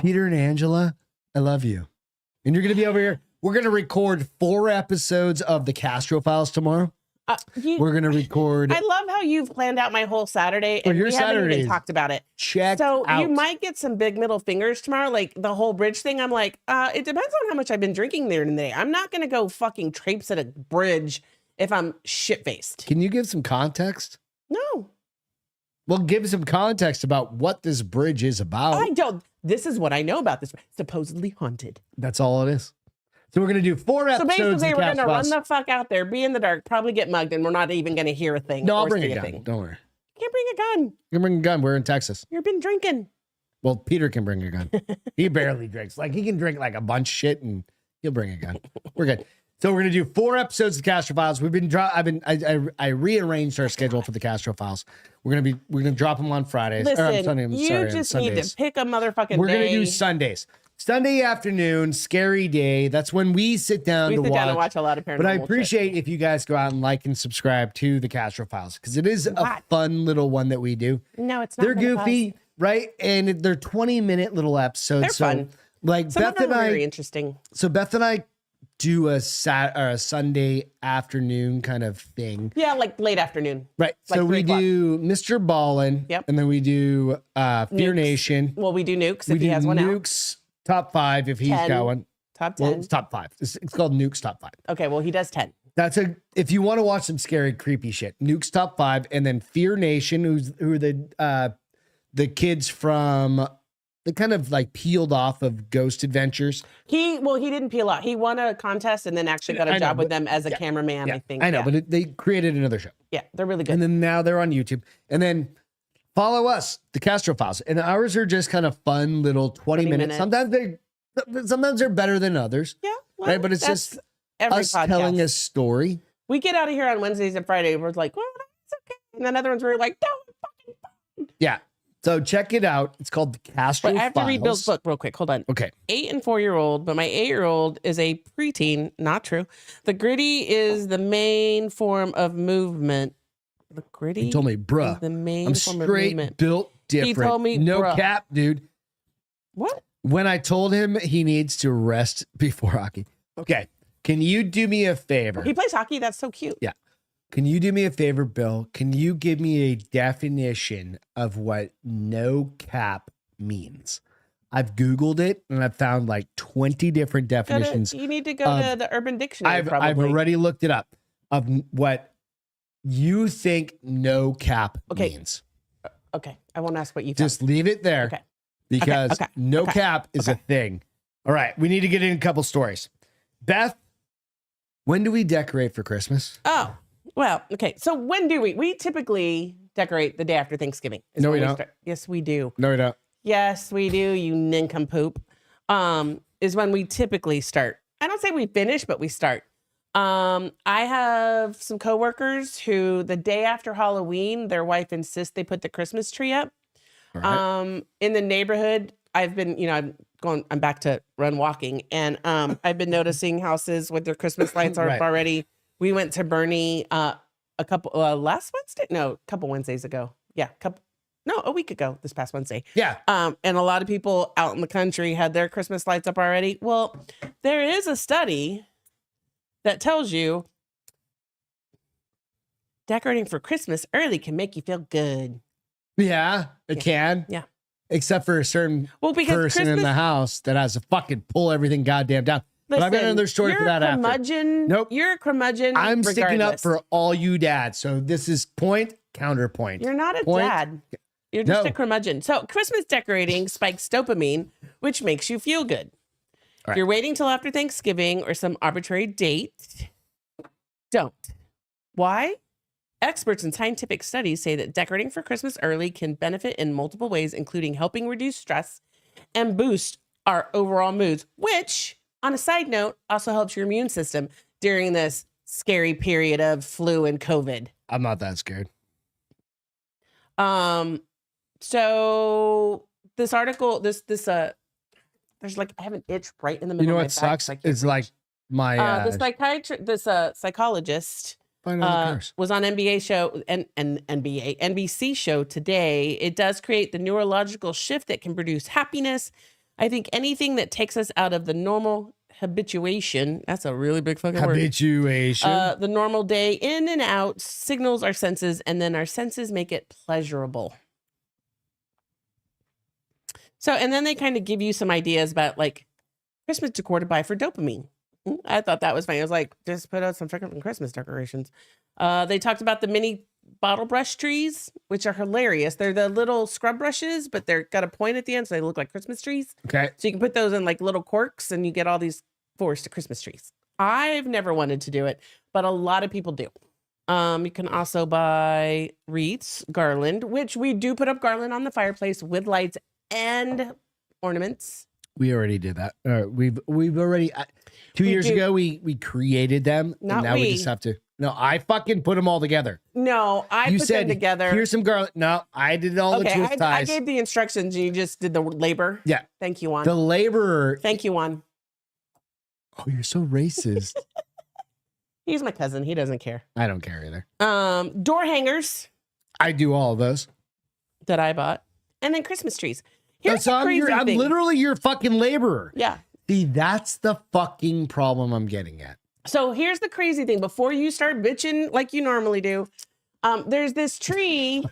Peter and Angela, I love you. And you're going to be over here. We're going to record 4 episodes of the Castro Files tomorrow. We're going to record. I love how you've planned out my whole Saturday, and your we haven't Saturday even is talked about it. Check So out. you might get some big middle fingers tomorrow, like the whole bridge thing. I'm like, it depends on how much I've been drinking there today. I'm not going to go fucking traipse at a bridge if I'm shit-faced. Can you give some context? No, Well, give some context about what this bridge is about. I don't. This is what I know about this. Supposedly haunted. That's all it is. So we're going to do 4 So episodes. basically, of we're going to Cast run Files. the fuck out there, be in the dark, probably get mugged, and we're not even going to hear a thing. No, I'll or bring see a gun. thing. Don't worry. You can't bring a gun. You can bring a gun. We're in Texas. You've been drinking. Well, Peter can bring a gun. He barely drinks. Like, he can drink like a bunch of shit and he'll bring a gun. We're good. So we're gonna do 4 episodes of Castro Files. I rearranged our schedule for the Castro Files. We're gonna drop them on Fridays. Listen, on you just need to pick a motherfucking We're day. gonna do Sundays. Sunday afternoon, scary day. That's when we sit down We to sit watch. down and watch a lot of paranormal But I shit. appreciate if you guys go out and like and subscribe to the Castro Files because it is a What? fun little one that we do. No, it's not. They're gonna goofy, cause- right? And they're 20-minute little episodes. They're so, fun. like Some Beth of them and are I. very interesting. So Beth and I do a Sunday afternoon kind of thing. Yeah, like late afternoon. Right. Like So 3 we o'clock. do Mr. Ballin. Yep. And then we do Fear Nukes. Nation. Well, we do nukes We if he do has one out. Nukes top 5 if he's 10. got one. Top 10. Well, it's top 5. It's called Nukes top 5. Okay, well, he does 10. That's if you want to watch some scary, creepy shit. Nukes top 5, and then Fear Nation, who are the kids from the kind of like peeled off of Ghost Adventures. He didn't peel out. He won a contest and then actually got I a know, job with but- them as a yeah, cameraman, Yeah, I think. I know, yeah. but they created another show. Yeah, they're really good. And then now they're on YouTube. And then follow us, the Castro Files. And ours are just kind of fun little 20 minutes. minutes. Sometimes they're better than others. Yeah, well, Right, but it's that's just every us podcast. telling a story. We get out of here on Wednesdays and Fridays. We're like, well, that's okay. And then other ones we're like, no, fucking. Yeah. So check it out. It's called the Castro But I Files. have to read Bill's book real quick. Hold on. Okay. 8 and 4-year-old, but my 8-year-old is a preteen. Not true. The gritty is the main form of movement. The gritty He told me, is bruh, the main I'm form of straight movement. built different. told me, no bruh. cap, dude. What? When I told him he needs to rest before hockey. Okay. Can you do me a favor? He plays hockey. That's so cute. Yeah. Can you do me a favor, Bill? Can you give me a definition of what no cap means? I've Googled it and I've found like 20 different definitions. You need to go to the Urban Dictionary. I've probably. already looked it up of what you think no cap Okay. means. Okay. I won't ask what you found. Just leave it there Okay. because Okay. no Okay. cap is a thing. All right. We need to get in a couple stories. Beth, when do we decorate for Christmas? Oh, well, okay. So when do we typically decorate the day after Thanksgiving? is No, when we don't. start. Yes, we do. No, we don't. Yes, we do, you nincompoop. Is when we typically start. I don't say we finish, but we start. I have some coworkers who the day after Halloween, their wife insists they put the Christmas tree up. All right. In the neighborhood, I'm back to run walking, and I've been noticing houses with their Christmas lights are up Right. already. We went to Bernie a couple Wednesdays ago. Yeah, a week ago, this past Wednesday. Yeah. And a lot of people out in the country had their Christmas lights up already. Well, there is a study that tells you decorating for Christmas early can make you feel good. Yeah, it can. Yeah. Except for a certain Well, because person in Christmas, the house that has to fucking pull everything goddamn down. But I've got listen, another story you're for that a after. curmudgeon. Nope. You're a curmudgeon. I'm sticking up regardless. for all you dads. So this is point, counterpoint. You're not a Point. dad. You're just No. a curmudgeon. So Christmas decorating spikes dopamine, which makes you feel good. Right. If you're waiting till after Thanksgiving or some arbitrary date, don't. Why? Experts in scientific studies say that decorating for Christmas early can benefit in multiple ways, including helping reduce stress and boost our overall moods, which, on a side note, also helps your immune system during this scary period of flu and COVID. I'm not that scared. So this article, there's like, I have an itch right in the middle You know of my what back, sucks? so I can't It's like my the psychologist find out the curse. was on NBC show today. It does create the neurological shift that can produce happiness. I think anything that takes us out of the normal habituation, that's a really big fucking word. Habituation. The normal day in and out signals our senses, and then our senses make it pleasurable. So, and then they kind of give you some ideas about like Christmas decor to buy for dopamine. I thought that was funny. I was like, just put out some freaking Christmas decorations. They talked about the mini bottle brush trees, which are hilarious. They're the little scrub brushes, but they're got a point at the end, so they look like Christmas trees. Okay. So you can put those in like little corks, and you get all these forced Christmas trees. I've never wanted to do it, but a lot of people do. You can also buy wreaths, garland, which we do put up garland on the fireplace with lights and ornaments. We already did that. We've already 2 years ago we created them, Not and now we just have to. No, I fucking put them all together. No, I You put said, them together. Here's some garland. No, I did all the Okay, twist I ties. gave the instructions. And you just did the labor. Yeah. Thank you, Juan. The laborer. Thank you, Juan. Oh, you're so racist. He's my cousin. He doesn't care. I don't care either. Door hangers I do all of those. that I bought, and then Christmas trees. Here's So the I'm, crazy I'm thing. literally your fucking laborer. Yeah. See, that's the fucking problem I'm getting at. So here's the crazy thing. Before you start bitching like you normally do, there's this tree.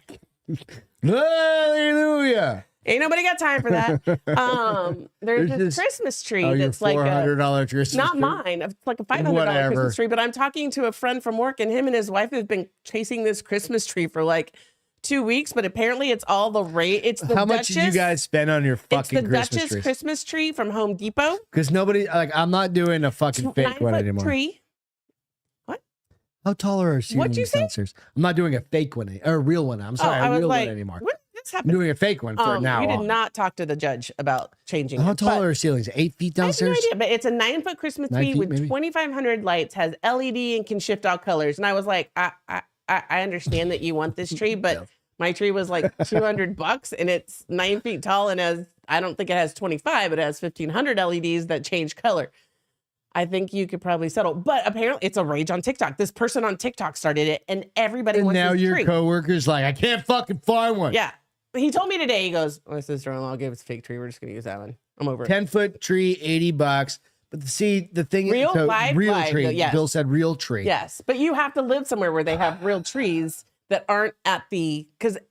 Hallelujah. Ain't nobody got time for that. There's this Christmas tree Oh, your that's like $400 Christmas not tree? mine. It's like a $500 Whatever. Christmas tree. But I'm talking to a friend from work, and him and his wife have been chasing this Christmas tree for like 2 weeks. But apparently, it's all the rate. It's the How much did you guys spend on your It's fucking the Christmas Duchess trees? Christmas tree from Home Depot. Because nobody, like, I'm not doing a fucking fake one 9-foot anymore. tree. How tall are our What'd you ceilings say? downstairs? I'm not doing a fake one, or a real one. I'm sorry, I a was real like, one anymore. when did this I'm happen? doing a fake one for now You did on. not talk to the judge about changing How it, tall but are our ceilings? 8 feet I have no downstairs? idea, but it's a 9-foot Christmas 9 tree feet, with maybe? 2,500 lights, has LED and can shift all colors. And I was like, I understand that you want this tree, but my tree was like $200 and it's 9 feet tall and I don't think it has 25, it has 1,500 LEDs that change color. I think you could probably settle, but apparently it's a rage on TikTok. This person on TikTok started it, and everybody And wants now this your tree. coworker's like, I can't fucking find one. Yeah, he told me today. He goes, "My sister-in-law gave us a fake tree. We're just gonna use that one. I'm over it." 10-foot tree, $80. But see, the thing Real is, so live, real live, tree. yes. Bill said real tree. Yes, but you have to live somewhere where they have real trees that aren't at the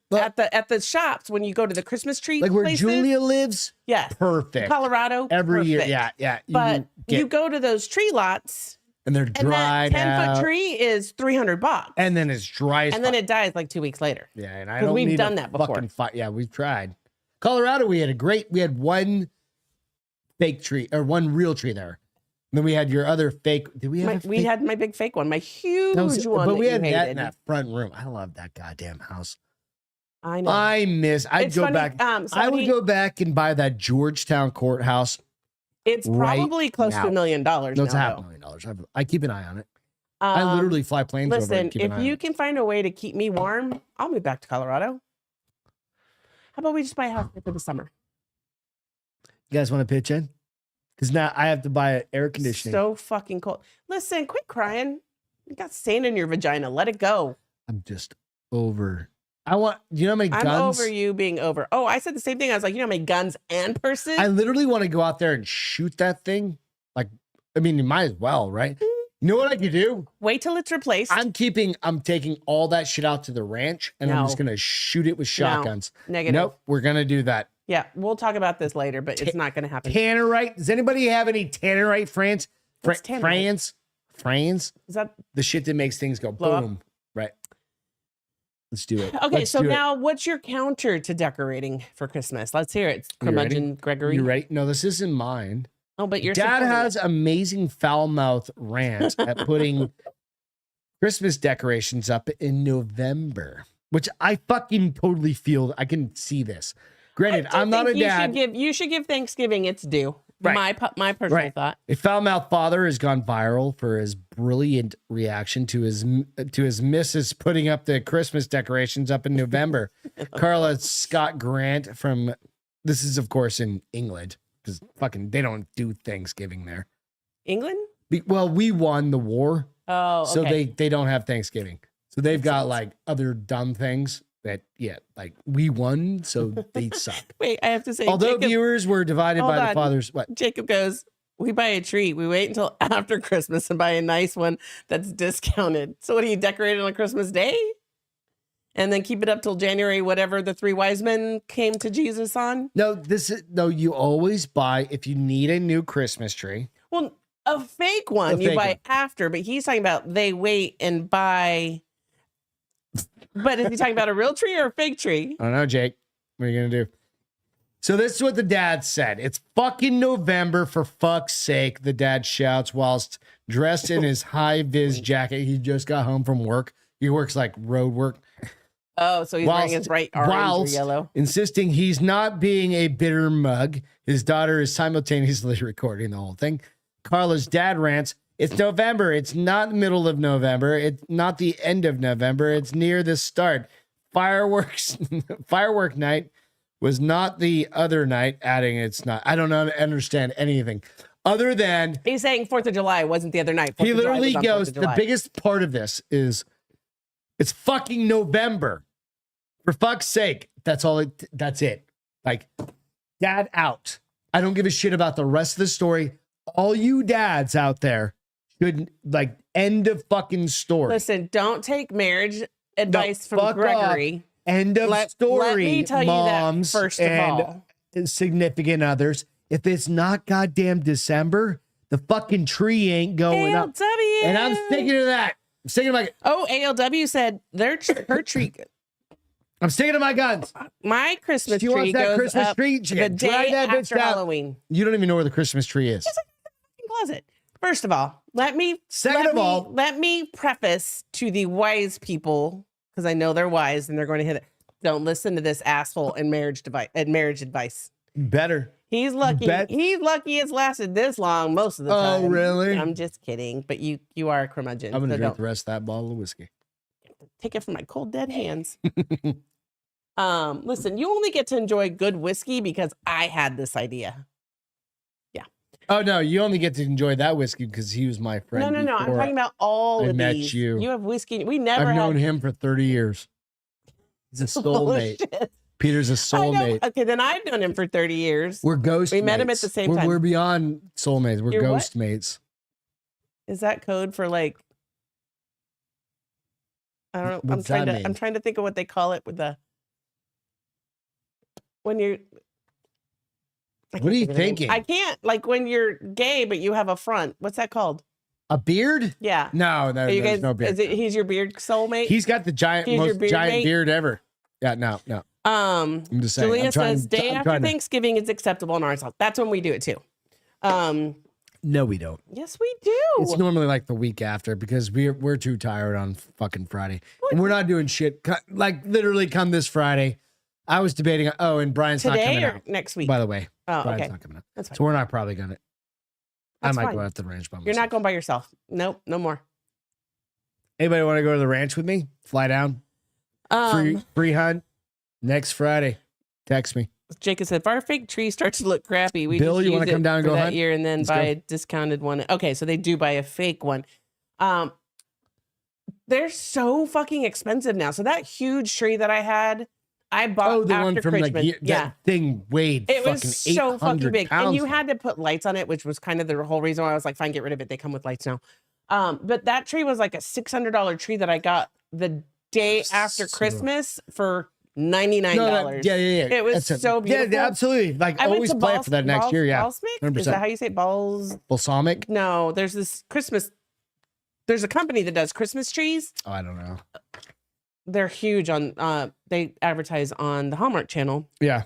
But- at the shops when you go to the Christmas tree Like where places. Julia lives, Yes, perfect. Colorado Every year, perfect. yeah. But get- you go to those tree lots, and they're and that dried 10-foot out. tree is $300, And then it's dry as and then fuck. it dies like 2 weeks later. Yeah, and I 'Cause don't we've need done a that before. fucking fight. Yeah, we've tried. Colorado, we had one fake tree or one real tree there. And then we had your other fake. Did we have? We had my big fake one, my huge one. But that we you had that hated. in that front room. I love that goddamn house. I know. I'd It's go funny, back. I would somebody- go back and buy that Georgetown courthouse. It's right probably close now. to $1 million. No, it's now, $500,000. I keep an eye on it. though. I literally fly planes over Listen, and keep an if eye you on it. can find a way to keep me warm, I'll move back to Colorado. How about we just buy a house here for the summer? You guys want to pitch in? Because now I have to buy air conditioning. So fucking cold. Listen, quit crying. You got sand in your vagina. Let it go. I'm just over. Do you know how many I'm guns? over you being over. Oh, I said the same thing. I was like, you know how many guns and purses? I literally want to go out there and shoot that thing. Like, I mean, you might as well, right? You know what I could do? Wait till it's replaced. I'm taking all that shit out to the ranch and I'm No. just going to shoot it with shotguns. Negative. Nope, we're going to do that. Yeah, we'll talk about this later, but it's not going to happen. Tannerite. Does anybody have any Tannerite France? What's Tannerite? France? Is that The shit that makes things go Blow up? boom. Right. Let's do it. okay? Let's So do it. now, what's your counter to decorating for Christmas? Let's hear it. You ready? Curmudgeon Gregory. You ready? No, this isn't mine. Oh, but you're Dad supporting has amazing foul mouth rant at putting Christmas decorations up in November, which I fucking totally feel. I can see this. Granted, I'm not a dad. You should give Thanksgiving its due. Right. My personal Right. thought. A foul mouth father has gone viral for his brilliant reaction to his missus putting up the Christmas decorations up in November. Carla Scott Grant from this is of course in England because fucking they don't do Thanksgiving there. England? Well, we won the war. Oh, So okay. they don't have Thanksgiving. So they've got like other dumb things that like we won, so they suck. Wait, I have to say, Although Jacob, viewers were divided Hold by the on. father's what? Jacob goes, we buy a tree. We wait until after Christmas and buy a nice one that's discounted. So what do you decorate it on Christmas Day? And then keep it up till January, whatever the three wise men came to Jesus on? No, you always buy if you need a new Christmas tree. Well, a fake one A you fake buy one. after, but he's talking about they wait and buy. But is he talking about a real tree or a fake tree? I don't know, Jake. What are you gonna do? So this is what the dad said. It's fucking November, for fuck's sake, the dad shouts whilst dressed in his high-vis jacket. He just got home from work. He works like road work. Oh, so he's wearing his bright orange or yellow. Insisting he's not being a bitter mug. His daughter is simultaneously recording the whole thing. Carla's dad rants, it's November. It's not the middle of November. It's not the end of November. It's near the start. Firework night was not the other night, adding it's not. I don't understand anything other than he's saying 4th of July wasn't the other night. He literally goes, the biggest part of this is it's fucking November. For fuck's sake. That's it. Like, dad out. I don't give a shit about the rest of the story. All you dads out there should, like, end of fucking story. Listen, don't take marriage advice from Gregory. Off. End of story. Let me tell moms you that first of all. Significant others. If it's not goddamn December, the fucking tree ain't going up. And I'm sticking to that. I'm sticking to my. Oh, ALW said her tree. I'm sticking to my guns. My Christmas she tree wants that goes Christmas up tree. the day after Halloween. You don't even know where the Christmas tree is. It's in the closet. First of all, let me preface to the wise people, because I know they're wise and they're going to hit it. Don't listen to this asshole in marriage advice. Better. He's lucky. He's lucky it's lasted this long most of the time. Oh, really? I'm just kidding. But you are a curmudgeon. I'm gonna drink the rest of that bottle of whiskey. Take it from my cold dead hands. Listen, you only get to enjoy good whiskey because I had this idea. Yeah. Oh no, you only get to enjoy that whiskey because he was my friend. No. I'm talking about all of met these. you. You have whiskey. I've known him for 30 years. He's a soulmate. Bullshit. Peter's a soulmate. Okay, then I've known him for 30 years. We're ghost. We met him at the same time. We're beyond soulmates. We're ghost mates. Is that code for like? I don't know. I'm trying to think of what they call it with the when you're. What are you thinking? I can't, like, when you're gay but you have a front. What's that called? A beard? Yeah. No, there's no beard. He's your beard soulmate? He's got the most giant beard ever. Yeah, no. I'm just saying. Julia says day after Thanksgiving is acceptable in our house. That's when we do it too. No, we don't. Yes, we do. It's normally like the week after because we're too tired on fucking Friday. And we're not doing shit. Like literally come this Friday. I was debating. Oh, and Brian's not coming out next week. By the way, oh, Brian's okay. not coming out. That's fine. So we're not probably gonna. That's I might fine. go out to the ranch by myself. You're not going by yourself. Nope, no more. Anybody want to go to the ranch with me? Fly down. Free hunt next Friday. Text me. Jacob said, if our fake tree starts to look crappy, we Bill, just you want to come down and go that hunt? year and then Let's buy go. a discounted one. Okay, so they do buy a fake one. They're so fucking expensive now. So that huge tree that I had, I bought the after one from Christmas. like that thing weighed it fucking was so fucking big, pounds. and you had to put lights on it, which was kind of the whole reason why I was like, fine, get rid of it. They come with lights now. But that tree was like a $600 tree that I got the day after Christmas for $99. Yeah. It was so beautiful. Yeah, absolutely. Like I went always to play for that next year. Yeah, Balsamic? 100%. Is that how you say balls? Balsamic? No, there's this Christmas. There's a company that does Christmas trees. Oh, I don't know. They're huge on. They advertise on the Hallmark Channel. Yeah.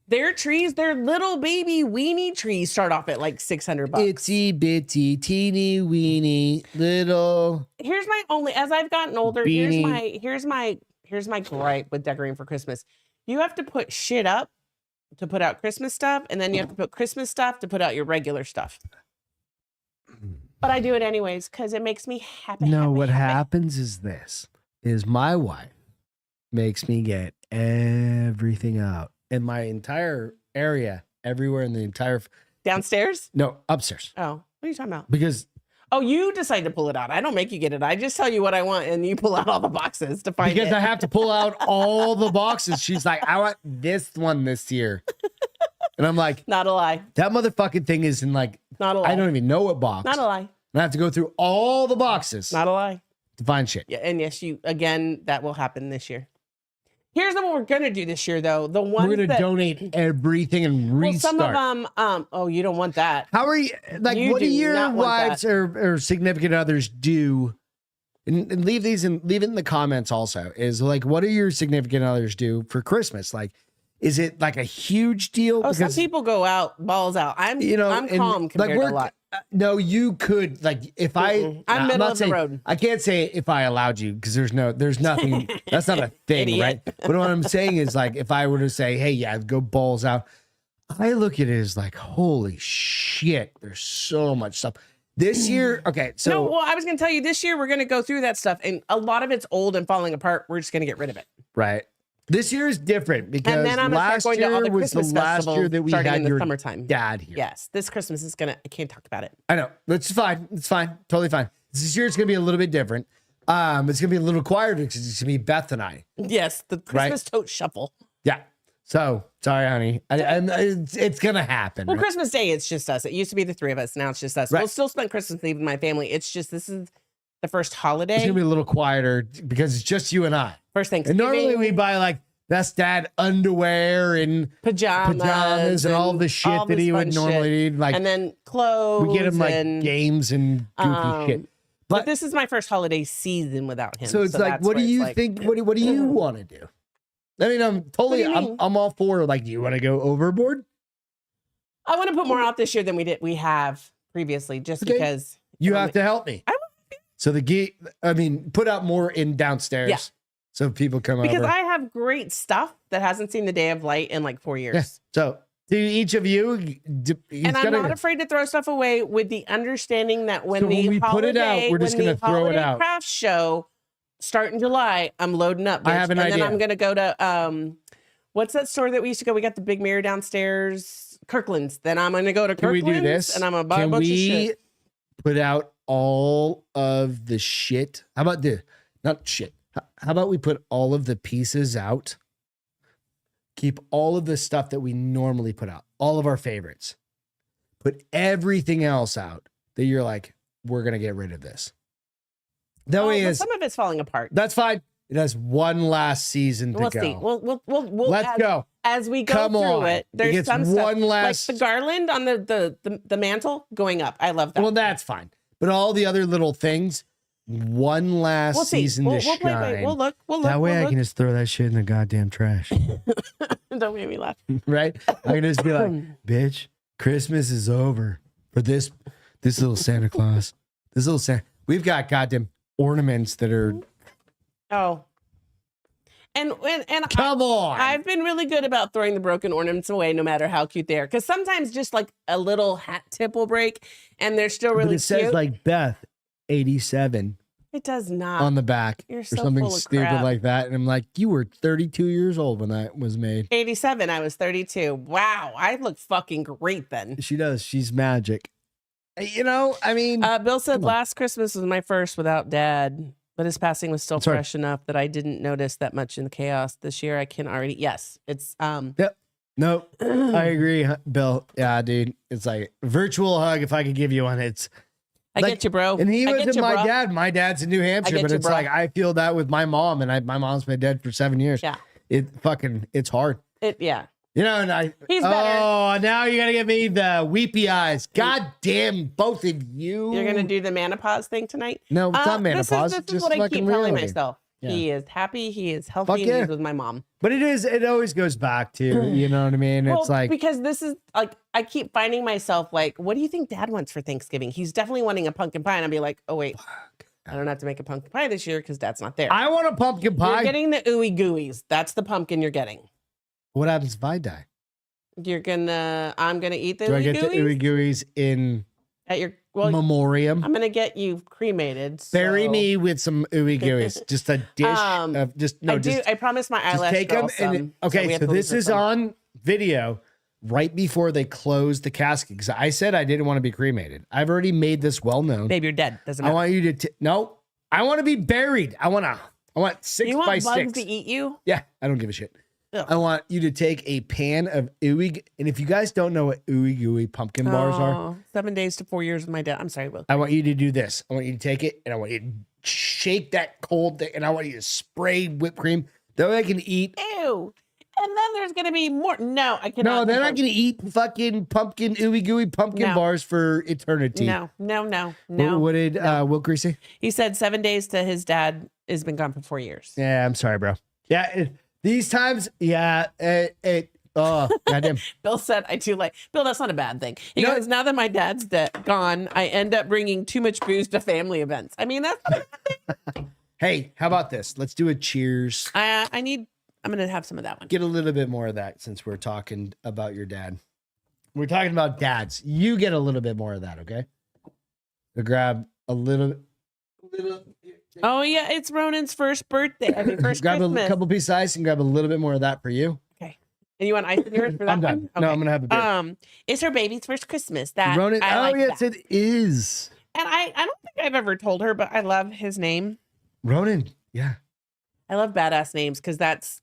Their trees, their little baby weenie trees, start off at like $600. Itsy bitty, teeny weeny, little. Here's my only. As I've gotten older, beanie. here's my gripe with decorating for Christmas. You have to put shit up to put out Christmas stuff, and then you have to put Christmas stuff to put out your regular stuff. But I do it anyways because it makes me happy. No, what happens is this: is my wife makes me get everything out in my entire area, everywhere in the entire downstairs. No, upstairs. Oh, what are you talking about? Because. Oh, you decide to pull it out. I don't make you get it. I just tell you what I want, and you pull out all the boxes to find it. Because I have to pull out all the boxes. She's like, I want this one this year. And I'm like, not a lie. That motherfucking thing is in like, not a lie. I don't even know what box. Not a lie. And I have to go through all the boxes. Not a lie. To find shit. Yeah, and yes, that will happen this year. Here's what we're gonna do this year, though. The ones we're gonna donate everything and restart. Well, some of them. Oh, you don't want that. How are you? Like, what do your wives or significant others do? And leave it in the comments. Also, is like, what do your significant others do for Christmas? Like, Is it like a huge deal? Oh, some people go out, balls out. I'm calm compared to a lot. No, you could if I'm middle of the road. I can't say if I allowed you because there's nothing. That's not a thing, right? But what I'm saying is like if I were to say, hey, yeah, go balls out. I look at it as like, holy shit, there's so much stuff. This year, okay, so no, well, I was gonna tell you this year we're gonna go through that stuff, and a lot of it's old and falling apart. We're just gonna get rid of it. Right. This year is different because and then I'm last going year to all the was the Christmas last year that we starting had in the your summertime. dad here. Yes, this Christmas is gonna. I can't talk about it. I know. It's fine. It's fine. Totally fine. This year it's gonna be a little bit different. It's gonna be a little quieter because it's gonna be Beth and I. Yes, the Christmas tote shuffle. Yeah. So sorry, honey. It's gonna happen. Well, right? Christmas Day, it's just us. It used to be the three of us. Now it's just us. Right. We'll still spend Christmas Eve with my family. It's just this is the first holiday. It's gonna be a little quieter because it's just you and I. First And Thanksgiving. normally we buy like best dad underwear and pajamas and all the shit all that this he would fun normally shit. need. Like and then clothes. we get him like and, games and goofy shit. But this is my first holiday season without him. So it's like, what do you think? What do you want to do? I mean, I'm all for like, do you want to go overboard? I want to put more out this year than we have previously, just because you have to help me. I So put out more in downstairs. Yeah. So people come over. Because I have great stuff that hasn't seen the day of light in like 4 years. Yeah. So to each of you, and I'm not afraid to throw stuff away with the understanding that when we put it out, we're just going to throw it out. Craft show start in July, I'm loading up. Bitch. I have an idea. And then I'm going to go to, what's that store that we used to go? We got the big mirror downstairs, Kirkland's. Then I'm going to go to Kirkland's. Can we do this? And I'm going to buy a bunch of shit. Put out all of the shit? How about not shit. How about we put all of the pieces out? Keep all of the stuff that we normally put out, all of our favorites. Put everything else out that you're like, we're going to get rid of this. That way some of it's falling apart. That's fine. It has one last season to go. See. We'll Let's go. As we go through it, there's some stuff like the garland on the mantle going up. I love that. Well, that's fine. But all the other little things, one last season to shine. We'll look. That way I can just throw that shit in the goddamn trash. Don't make me laugh. Right? I can just be like, bitch, Christmas is over for this little Santa Claus. This little Santa. We've got goddamn ornaments that are. Oh. And come on. I've been really good about throwing the broken ornaments away, no matter how cute they are. Because sometimes just like a little hat tip will break, and they're still really cute. It says like Beth 87. It does not on the back. You're so or something full of stupid crap. like that. And I'm like, you were 32 years old when that was made. 87. I was 32. Wow, I look fucking great then. She does. She's magic. You know, I mean, Bill said last Christmas was my first without Dad. But his passing was still fresh enough that I didn't notice that much in the chaos. This year I can already, yes, it's, Yep. Nope. I agree, Bill. Yeah, dude. It's like virtual hug. If I could give you one, it's. I get you, bro. And he wasn't my bro. dad. My dad's in New Hampshire, but it's like, I feel that with my mom, and my mom's been dead for 7 years. Yeah. It's hard. Yeah. You know, and he's better. Oh, now you gotta give me the weepy eyes. God damn, both of you. You're gonna do the menopause thing tonight? No, it's not menopause. This it's is just what I keep telling reality. myself. Yeah. He is happy. He is healthy. And he's with my mom. But it always goes back to, you know what I mean? Well, it's like, because this is like, I keep finding myself like, what do you think Dad wants for Thanksgiving? He's definitely wanting a pumpkin pie. And I'll be like, oh, wait, I don't have to make a pumpkin pie this year because Dad's not there. I want a pumpkin pie. You're getting the ooey gooeys. That's the pumpkin you're getting. What happens if I die? I'm gonna eat the Do ooey I get the gooeys ooey gooeys in at your memoriam? I'm gonna get you cremated. Bury me with some ooey gooeys. Just a dish of I promise my eyelash take girl them. Okay, so this is on video right before they close the casket. Because I said I didn't want to be cremated. I've already made this well known. Babe, you're dead. Doesn't matter. I want you to no. I want to be buried. I want 6 you by want 6. bugs to eat you? Yeah, I don't give a shit. Ugh. I want you to take a pan of ooey, and if you guys don't know what ooey gooey pumpkin bars are, 7 days to 4 years with my dad. I'm sorry, Will. I want you to do this. I want you to take it, and I want you to shake that cold thing, and I want you to spray whipped cream. That way I can eat. Ew. And then there's gonna be more. No, I cannot. No, then I can eat fucking pumpkin ooey gooey pumpkin bars for eternity. No. What did Will Greasy? He said 7 days to his dad has been gone for 4 years. Yeah, I'm sorry, bro. Yeah. These times, yeah, oh, goddamn. Bill said, I do like, Bill, that's not a bad thing. He goes, now that my dad's gone, I end up bringing too much booze to family events. I mean, that's not a bad thing. Hey, how about this? Let's do a cheers. I'm going to have some of that one. Get a little bit more of that since we're talking about your dad. We're talking about dads. You get a little bit more of that, okay? So grab a little. Oh, yeah, it's Ronan's first birthday. I mean, first grab Christmas. a couple pieces of ice and grab a little bit more of that for you. Okay. And you want ice in yours for that I'm done. one? No, Okay. I'm gonna have a beer. It's her baby's first Christmas. That Ronan, I like yes, that. it is. And I don't think I've ever told her, but I love his name. Ronan, yeah. I love badass names because that's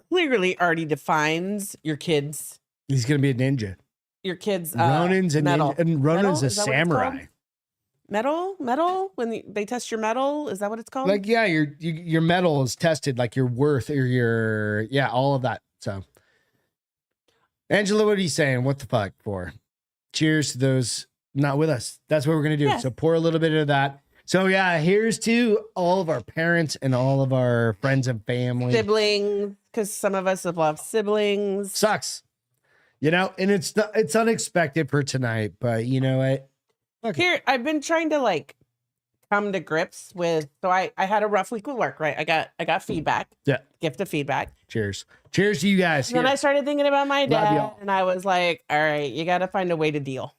clearly already defines your kids. He's gonna be a ninja. Your kids. Ronan's a metal. ninja, and Ronan's Metal? a Is that what it's samurai. called? Metal. When they test your metal, is that what it's called? Like, yeah, your metal is tested, like your worth or your all of that. So, Angela, what are you saying? What the fuck for? Cheers to those not with us. That's what we're gonna do. Yes. So pour a little bit of that. So yeah, here's to all of our parents and all of our friends and family. Siblings, because some of us have lost siblings. Sucks, and it's unexpected for tonight, but you know what? Okay. Here, I've been trying to like come to grips with. So I had a rough week with work, right? I got feedback. Yeah. Gift of feedback. Cheers to you guys. Then Here. I started thinking about my Love dad, y'all. and I was like, all right, you got to find a way to deal,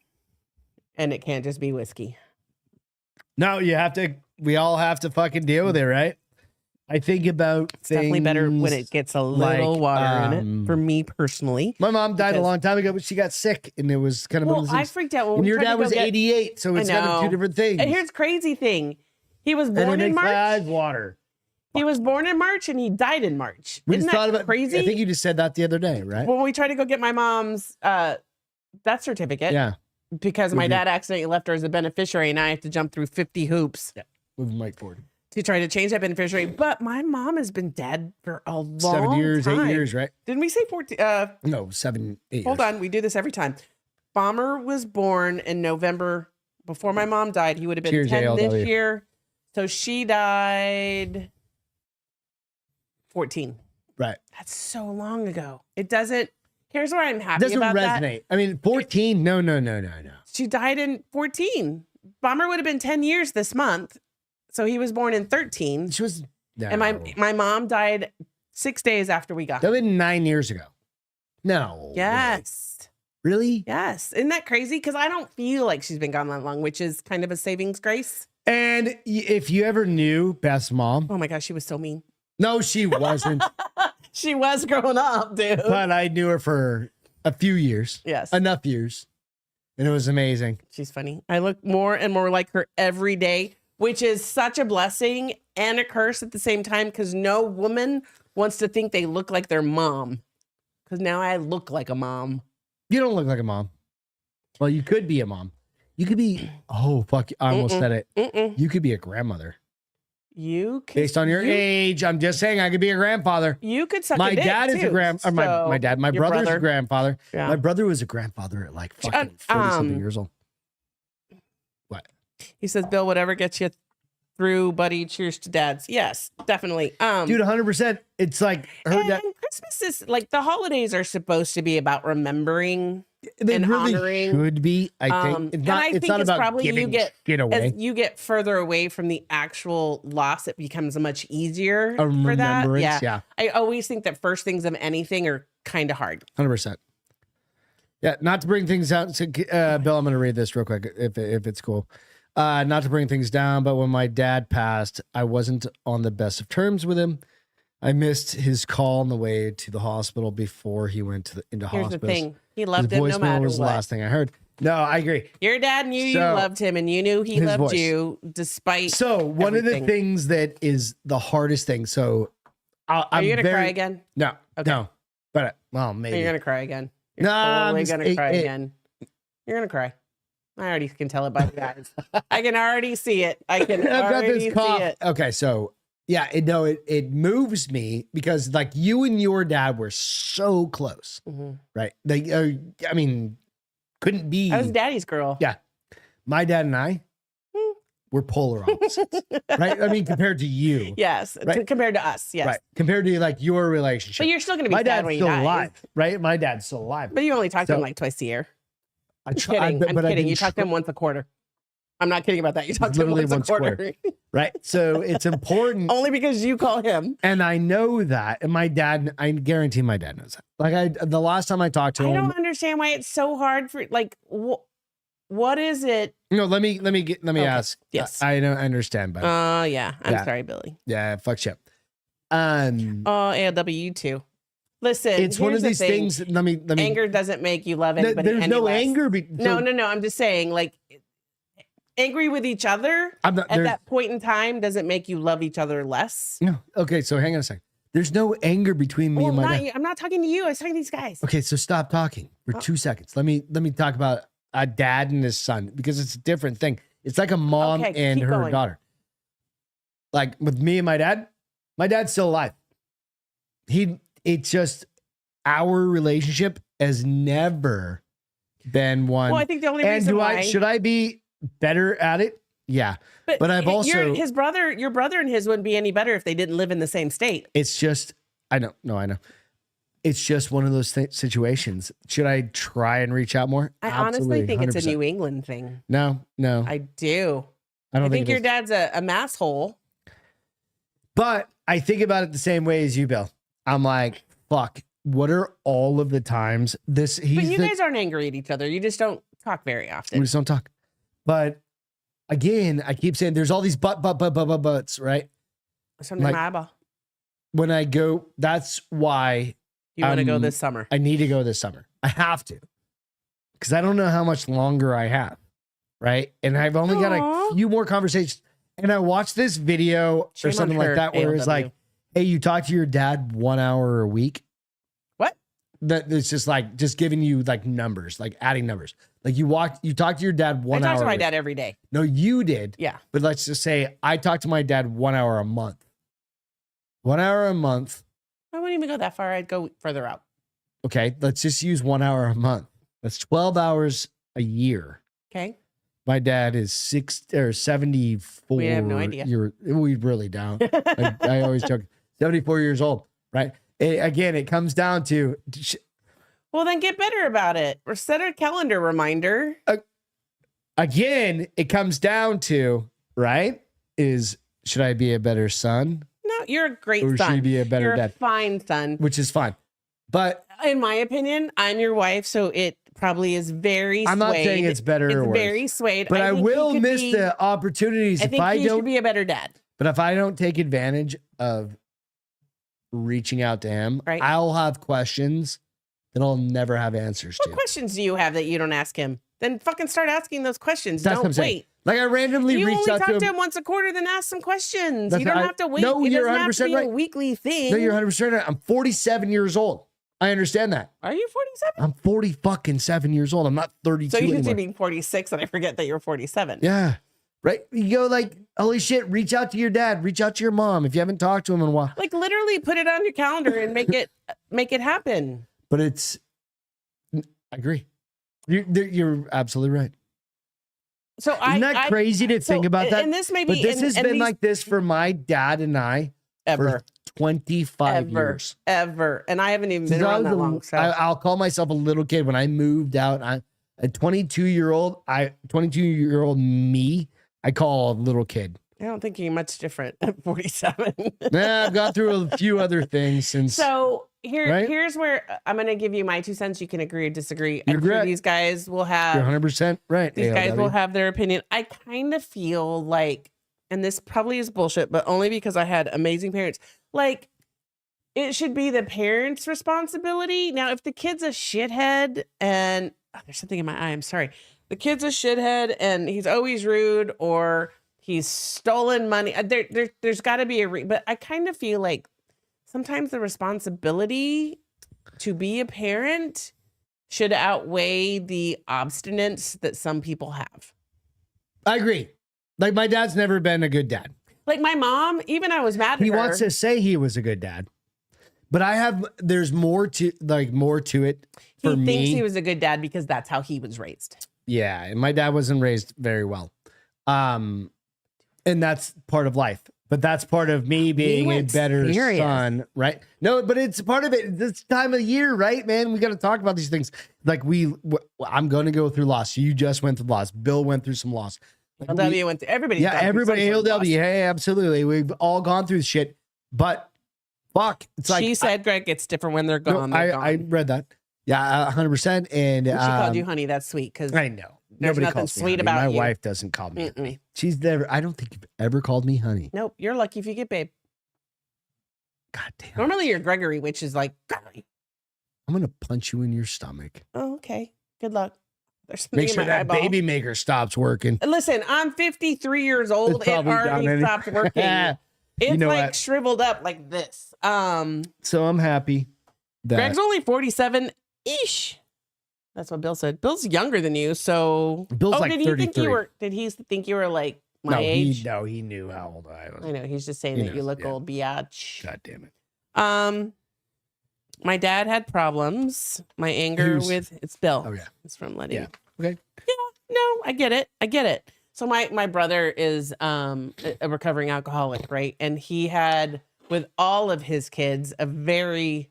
and it can't just be whiskey. No, we all have to fucking deal with it, right? I think about It's definitely better when things it gets a little like, water in it. For me personally, My mom died a because- long time ago, but she got sick, and it was kind of one well, of those I things. freaked out when And we your tried dad to go was get. 88, so it's kind of two know. different things. And here's the crazy thing: he was And born it in makes my March. eyes water. He was born in March, and he died in March. We Isn't just thought that about crazy? I think you just said that the other day, right? When we tried to go get my mom's death certificate, Yeah, because my Mhm. dad accidentally left her as a beneficiary, and I have to jump through 50 hoops with Mike Ford. to try to change that beneficiary. But my mom has been dead for a long 7 years, time. 8 years, right? Didn't we say 14? No, 7, 8 Hold years. on, we do this every time. Bomber was born in November before my mom died. He would have been Cheers, 10 ALW. this year. So she died 14. Right. That's so long ago. It doesn't. Here's where I'm happy Doesn't about that. resonate. I mean, 14? No. She died in 14. Bomber would have been 10 years this month. So he was born in 13. She was. No. And my mom died 6 days after we got That her. would been 9 years ago. No. Yes. Really? Yes. Isn't that crazy? Because I don't feel like she's been gone that long, which is kind of a savings grace. And if you ever knew Beth's mom, Oh my gosh, she was so mean. no, she wasn't. She was growing up, dude. But I knew her for a few years, Yes. enough years, and it was amazing. She's funny. I look more and more like her every day, which is such a blessing and a curse at the same time because no woman wants to think they look like their mom. Because now I look like a mom. You don't look like a mom. Well, you could be a mom. You could be. Oh fuck! I almost said it. Mm-mm. You could be a grandmother You could, based on your age. I'm just saying I could be a grandfather. You could suck My a dick dad is a too. my dad. My your brother's a brother. grandfather. Yeah. My brother was a grandfather at like fucking 40-something years old. What? He says, Bill, whatever gets you through, buddy. Cheers to dads. Yes, definitely. Dude, 100%. It's like her and dad. Christmas is like the holidays are supposed to be about remembering. They and really honoring, should be. I think and it's not. I It's think not it's about probably you giving get- shit away. As you get further away from the actual loss, it becomes much easier A for that. remembrance. Yeah. I always think that first things of anything are kind of hard. 100%. Yeah, not to bring things out. So, Bill, I'm going to read this real quick if it's cool. Not to bring things down, but when my dad passed, I wasn't on the best of terms with him. I missed his call on the way to the hospital before he went into Here's hospice. the thing. He His loved him no voicemail matter was the what. last thing I heard. No, I agree. Your dad knew you So, loved him and you knew he his loved voice. you despite. So one of everything. the things that is the hardest thing. So Are you going to cry again? No, Okay. no. But well, Are maybe. you going to cry again? You're Nah, I'm totally just- going to cry again. You're going to cry. I already can tell it by the eyes. I can already see it. I can I've got already this cough. see it. Okay, so yeah, it moves me because like you and your dad were so close, Mhm. right? Like, I mean, couldn't be. I was daddy's girl. Yeah. My dad and I, we're polar opposites, right? I mean, compared to you, Yes, right? compared to us, yes. Right? Compared to like your relationship, But you're still gonna be my sad dad's when he still dies. alive, right? My dad's still alive. But you only talk to him So- like twice a year. I I'm try, kidding. I'm but I kidding. didn't You talk to him once a quarter. I'm not kidding about that. You talk to him literally once a once a quarter. right? So it's important. Only because you call him. And I know that, and my dad, I guarantee my dad knows that. Like the last time I talked to I him, don't understand why it's so hard for like what is it? no, let me Okay. ask. Yes. I don't understand, but Yeah. I'm Yeah. sorry, Billy. yeah, fuck shit. Oh, ALW too. Listen, It's one here's of the these thing. things. Let me. Anger doesn't make you love anybody. There's any no less. anger. No. I'm just saying, like, angry with each other I'm not. at that point in time doesn't make you love each other less. No. Okay, so hang on a second. There's no anger between me Well, and my not dad. you. I'm not talking to you. I was talking to these guys. Okay, so stop talking for 2 seconds. Let me talk about a dad and his son because it's a different thing. It's like a mom Okay, and keep her going. daughter. Like with me and my dad's still alive. It's just our relationship has never been one. Well, I think the only and reason why should I be better at it? Yeah. but I've also- your brother and his wouldn't be any better if they didn't live in the same state. It's just, I know. It's just one of those situations. Should I try and reach out more? I honestly think it's a 100%. New England thing. No. I do. I don't I think it your is. dad's a mass hole. But I think about it the same way as you, Bill. I'm like, fuck, what are all of the times But he's you guys aren't angry at each other. You just don't talk very we often. just don't talk. But again, I keep saying there's all these buts, right? Something like- my eyeball. When I go, that's why You want to go um, this summer? I need to go this summer. I have to. Because I don't know how much longer I have. Right. And I've only got Aw. a few more conversations. And I watched this video Shame or on something like her, that where it's ALW. like, hey, you talk to your dad 1 hour a week. What? It's just like just giving you like numbers, like adding numbers. Like you talk to your dad 1 hour. I talk to a my week. dad every day. No, you did. Yeah. But let's just say I talk to my dad 1 hour a month. 1 hour a month. I wouldn't even go that far. I'd go further out. Okay. Let's just use 1 hour a month. That's 12 hours a year. Okay. My dad is 74. We have no idea. We really don't. I always joke. 74 years old, right? Again, it comes down to Well, then get better about it. Or set a calendar reminder. again, it comes down to, right? Should I be a better son? No, you're a great Or should son. you be a better you're dad? a fine son. Which is fine. But In my opinion, I'm your wife, so it probably is very swayed. I'm not saying it's better or It's worse. very swayed. But I think he will could miss be- the opportunities I if think I he should don't. be a better dad. But if I don't take advantage of reaching out to him, Right. I'll have questions that I'll never have answers What to. questions do you have that you don't ask him? Then fucking start asking those questions. That's what I'm Don't saying. wait. Like I randomly You reached only out talk to to him. him once a quarter, then ask some questions. That's You don't right. have to wait. No, it you're doesn't have to 100% be a right. weekly thing. No, you're 100% right. I'm 47 years old. I understand that. Are you 47? I'm 40 fucking 7 years old. I'm not 32 So you anymore. should be 46, and I forget that you're 47. Yeah. Right. You go like, holy shit, reach out to your dad, reach out to your mom if you haven't talked to him in a while. Like literally put it on your calendar and make it happen. But I agree. You're absolutely right. So Isn't that crazy to think about that? And this may But be, this has and been these- like this for my dad and I ever, for 25 years. ever. And I haven't even been Since I around was that long. So I'll call myself a little kid when I moved out. A 22-year-old me, I call a little kid. I don't think you're much different at 47. Nah, I've gone through a few other things since. So Right? here's where I'm going to give you my 2 cents. You can agree or disagree. You're I'm sure correct. these guys will You're have 100% right. these guys ALW. will have their opinion. I kind of feel like, and this probably is bullshit, but only because I had amazing parents. Like it should be the parents' responsibility. Now, if the kid's a shithead and there's something in my eye, I'm sorry. The kid's a shithead and he's always rude or he's stolen money. There's got to be but I kind of feel like sometimes the responsibility to be a parent should outweigh the obstinance that some people have. I agree. Like my dad's never been a good dad. Like my mom, even I was mad at He her. wants to say he was a good dad. But there's more to it for he me. thinks he was a good dad because that's how he was raised. Yeah, and my dad wasn't raised very well. And that's part of life. But that's part of me being a better son, right? No, but it's part of it. This time of year, right, man? We got to talk about these things. Like I'm going to go through loss. You just went through loss. Bill went through some loss. Like LW went through, everybody. Yeah, everybody. ALW. Yeah, absolutely. We've all gone through shit. But fuck, it's like she said, Greg, it's different when they're gone. No, I read that. Yeah, 100%. And she called you honey. That's sweet because I know. There's Nobody nothing calls me sweet honey. about My you. wife doesn't call me honey. She's never. I don't think you've ever called me honey. Nope. You're lucky if you get babe. God damn. Normally you're Gregory, which is like, Gregory. I'm gonna punch you in your stomach. Oh, okay. Good luck. There's something Make in sure my that eyeball. baby maker stops working. Listen, I'm 53 years old. It's It probably already done stopped working. It's You know like what? shriveled up like this. So I'm happy that Greg's only 47-ish. That's what Bill said. Bill's younger than you, so Bill's like did he 33. think you were? Did he think you were like my age? He knew how old I was. I know. He's just saying He that you knows, look yeah. old, biatch. God damn it. My dad had problems. My anger with it's Bill. Oh yeah. It's from letting. Yeah. Okay. Yeah. No, I get it. So my brother is a recovering alcoholic, right? And he had with all of his kids a very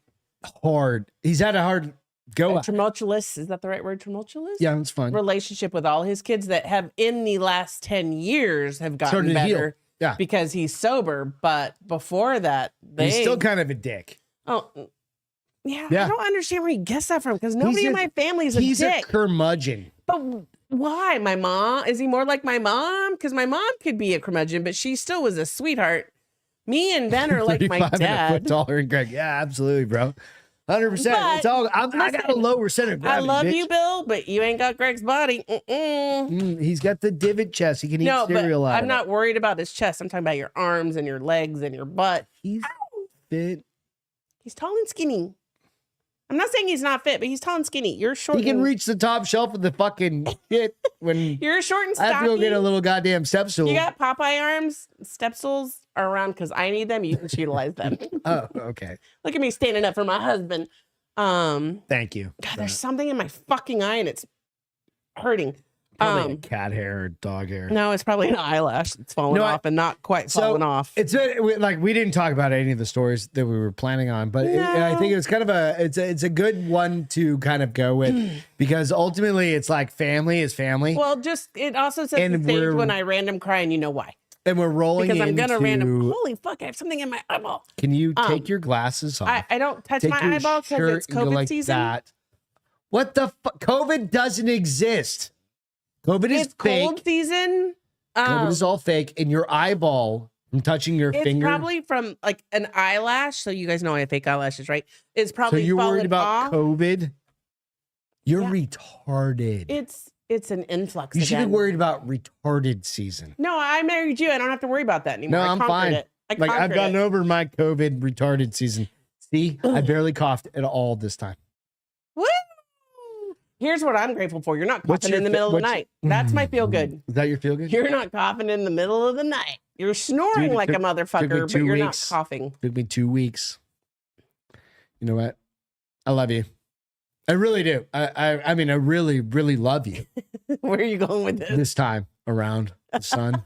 Hard. He's had a hard go. tumultuous. Is that the right word? Tumultuous. Yeah, it's fun. Relationship with all his kids that have in the last 10 years have gotten Started to heal. better. Yeah. Because he's sober, but before that, He's still kind of a dick. Oh, yeah. Yeah. I don't understand where he gets that from because nobody in my family is a He's dick. a curmudgeon. But why? My mom? Is he more like my mom? Because my mom could be a curmudgeon, but she still was a sweetheart. Me and Ben are like my 35 and a foot dad. taller than Greg. Yeah, absolutely, bro. 100%. But It's all. I got a lower center of I gravity. love bitch. you, Bill, but you ain't got Greg's body. He's got the divot chest. He can eat No, but cereal out I'm of not it. worried about his chest. I'm talking about your arms and your legs and your butt. He's fit. He's tall and skinny. I'm not saying he's not fit, but he's tall and skinny. You're short. He can and- reach the top shelf of the fucking shit when You're short and I have stocky. to go get a little goddamn step stool. You got Popeye arms. Step stools are around because I need them. You can utilize them. Oh, okay. Look at me standing up for my husband. Thank you. God, there's something in my fucking eye and it's hurting. Probably a cat hair or dog hair. No, it's probably an eyelash that's fallen off and not quite fallen off. It's like we didn't talk about any of the stories that we were planning on, but I think it's kind of it's a good one to kind of go with because ultimately it's like family is family. Well, just it also sets And the stage we're- when I random cry and you know why. And we're rolling Because I'm into, gonna random. Holy fuck! I have something in my eyeball. Can you take your glasses off? I don't touch Take my your eyeball because shirt it's and go COVID like season. that. What the fuck? COVID doesn't exist. COVID is It's cold fake. season. COVID is all fake. And your eyeball from touching your It's finger. probably from like an eyelash. So you guys know I have fake eyelashes, right? It's So probably you're worried fallen about off. COVID? You're Yeah. retarded. It's an influx. You should again. be worried about retarded season. No, I married you. I don't have to worry about that anymore. No, I I'm conquered fine. It. I Like I've conquered gotten it. over my COVID retarded season. See, I barely coughed at all this time. Woo! Here's what I'm grateful for. You're not What's coughing your in the fe- middle of the what's- night. That's my feel good. Is that your feel good? You're not coughing in the middle of the night. You're snoring Dude, it like a took me motherfucker, but 2 you're weeks. not coughing. Took me 2 weeks. You know what? I love you. I really do. I mean, I really, really love you Where are you going with this? this time around the sun.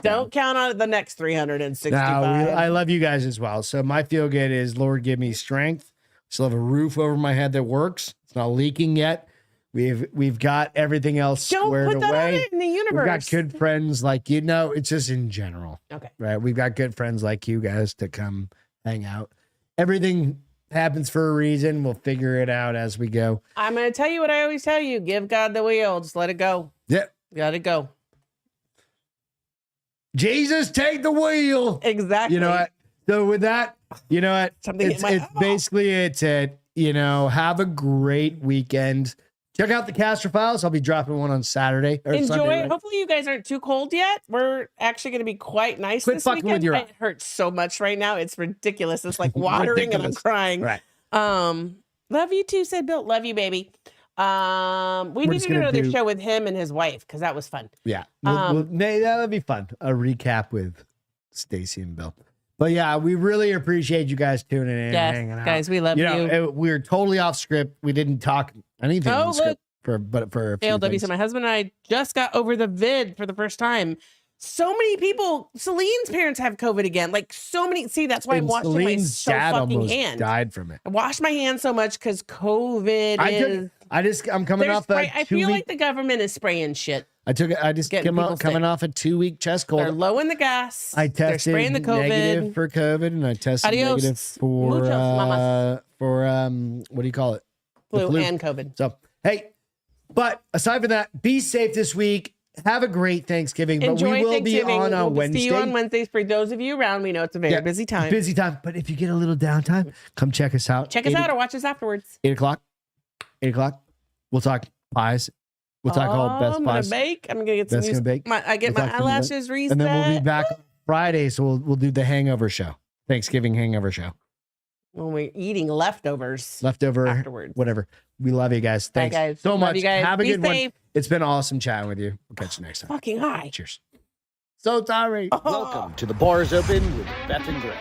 Don't count on it the next 365. I love you guys as well. So my feel good is, Lord, give me strength. Still have a roof over my head that works. It's not leaking yet. We've got everything else Don't squared put that away. out in the universe. We've got good friends like you. No, it's just in general. Okay. Right. We've got good friends like you guys to come hang out. Everything happens for a reason. We'll figure it out as we go. I'm going to tell you what I always tell you. Give God the wheel. Just let it go. Yep. Let it go. Jesus, take the wheel. Exactly. You know what? So with that, you know what? Something It's in my eyeball. basically it's it. You know, have a great weekend. Check out the Caster Files. I'll be dropping one on Saturday. Or Enjoy Sunday, it. right? Hopefully you guys aren't too cold yet. We're actually going to be quite nice Quit this fucking weekend. with your- It hurts so much right now. It's ridiculous. It's like watering and I'm Ridiculous. crying. Right. Love you too, said Bill. Love you, baby. We need just to do gonna another do- show with him and his wife because that was fun. Yeah. That'll be fun. A recap with Stacy and Bill. But yeah, we really appreciate you guys tuning in and Yes, hanging out. guys, we love You you. know, we're totally off script. We didn't talk anything on Oh, script look. for a few ALW things. said my husband and I just got over the vid for the first time. So many people, Celine's parents have COVID again. Like so many. See, that's why I'm And washing my Celine's so dad fucking almost hand. died from it. I wash my hands so much because COVID is. I'm coming off a I feel like the government is spraying shit. I just getting people coming sick. off a 2-week chest cold. They're lowing the gas. I They're tested spraying the COVID. negative for COVID, and I tested Adios, negative for muchos, mamas. what do you call it? The Flu and COVID. So hey, but aside from that, be safe this week. Have a great Thanksgiving. Enjoy but we will Thanksgiving. be on a we'll Wednesday. See you on Wednesdays. For those of you around, we know it's a very busy time. Busy time. But if you get a little downtime, come check us out. Check us out or watch us afterwards. 8 o'clock. 8 o'clock. We'll talk pies. We'll talk all best I'm pies. gonna bake. I'm gonna get some Beth's gonna bake. I get We'll my talk to eyelashes reset. And then we'll be back Friday, so we'll do the hangover show. Thanksgiving hangover show. when we're eating leftovers. Leftover afterwards. Whatever. We love you guys. Bye, Thanks guys. so Love much. you guys. Have a Be good safe. one. It's been awesome chatting with you. We'll catch you next time. Fucking high. Cheers. So sorry. Welcome to the Bars Open with Beth and Greg.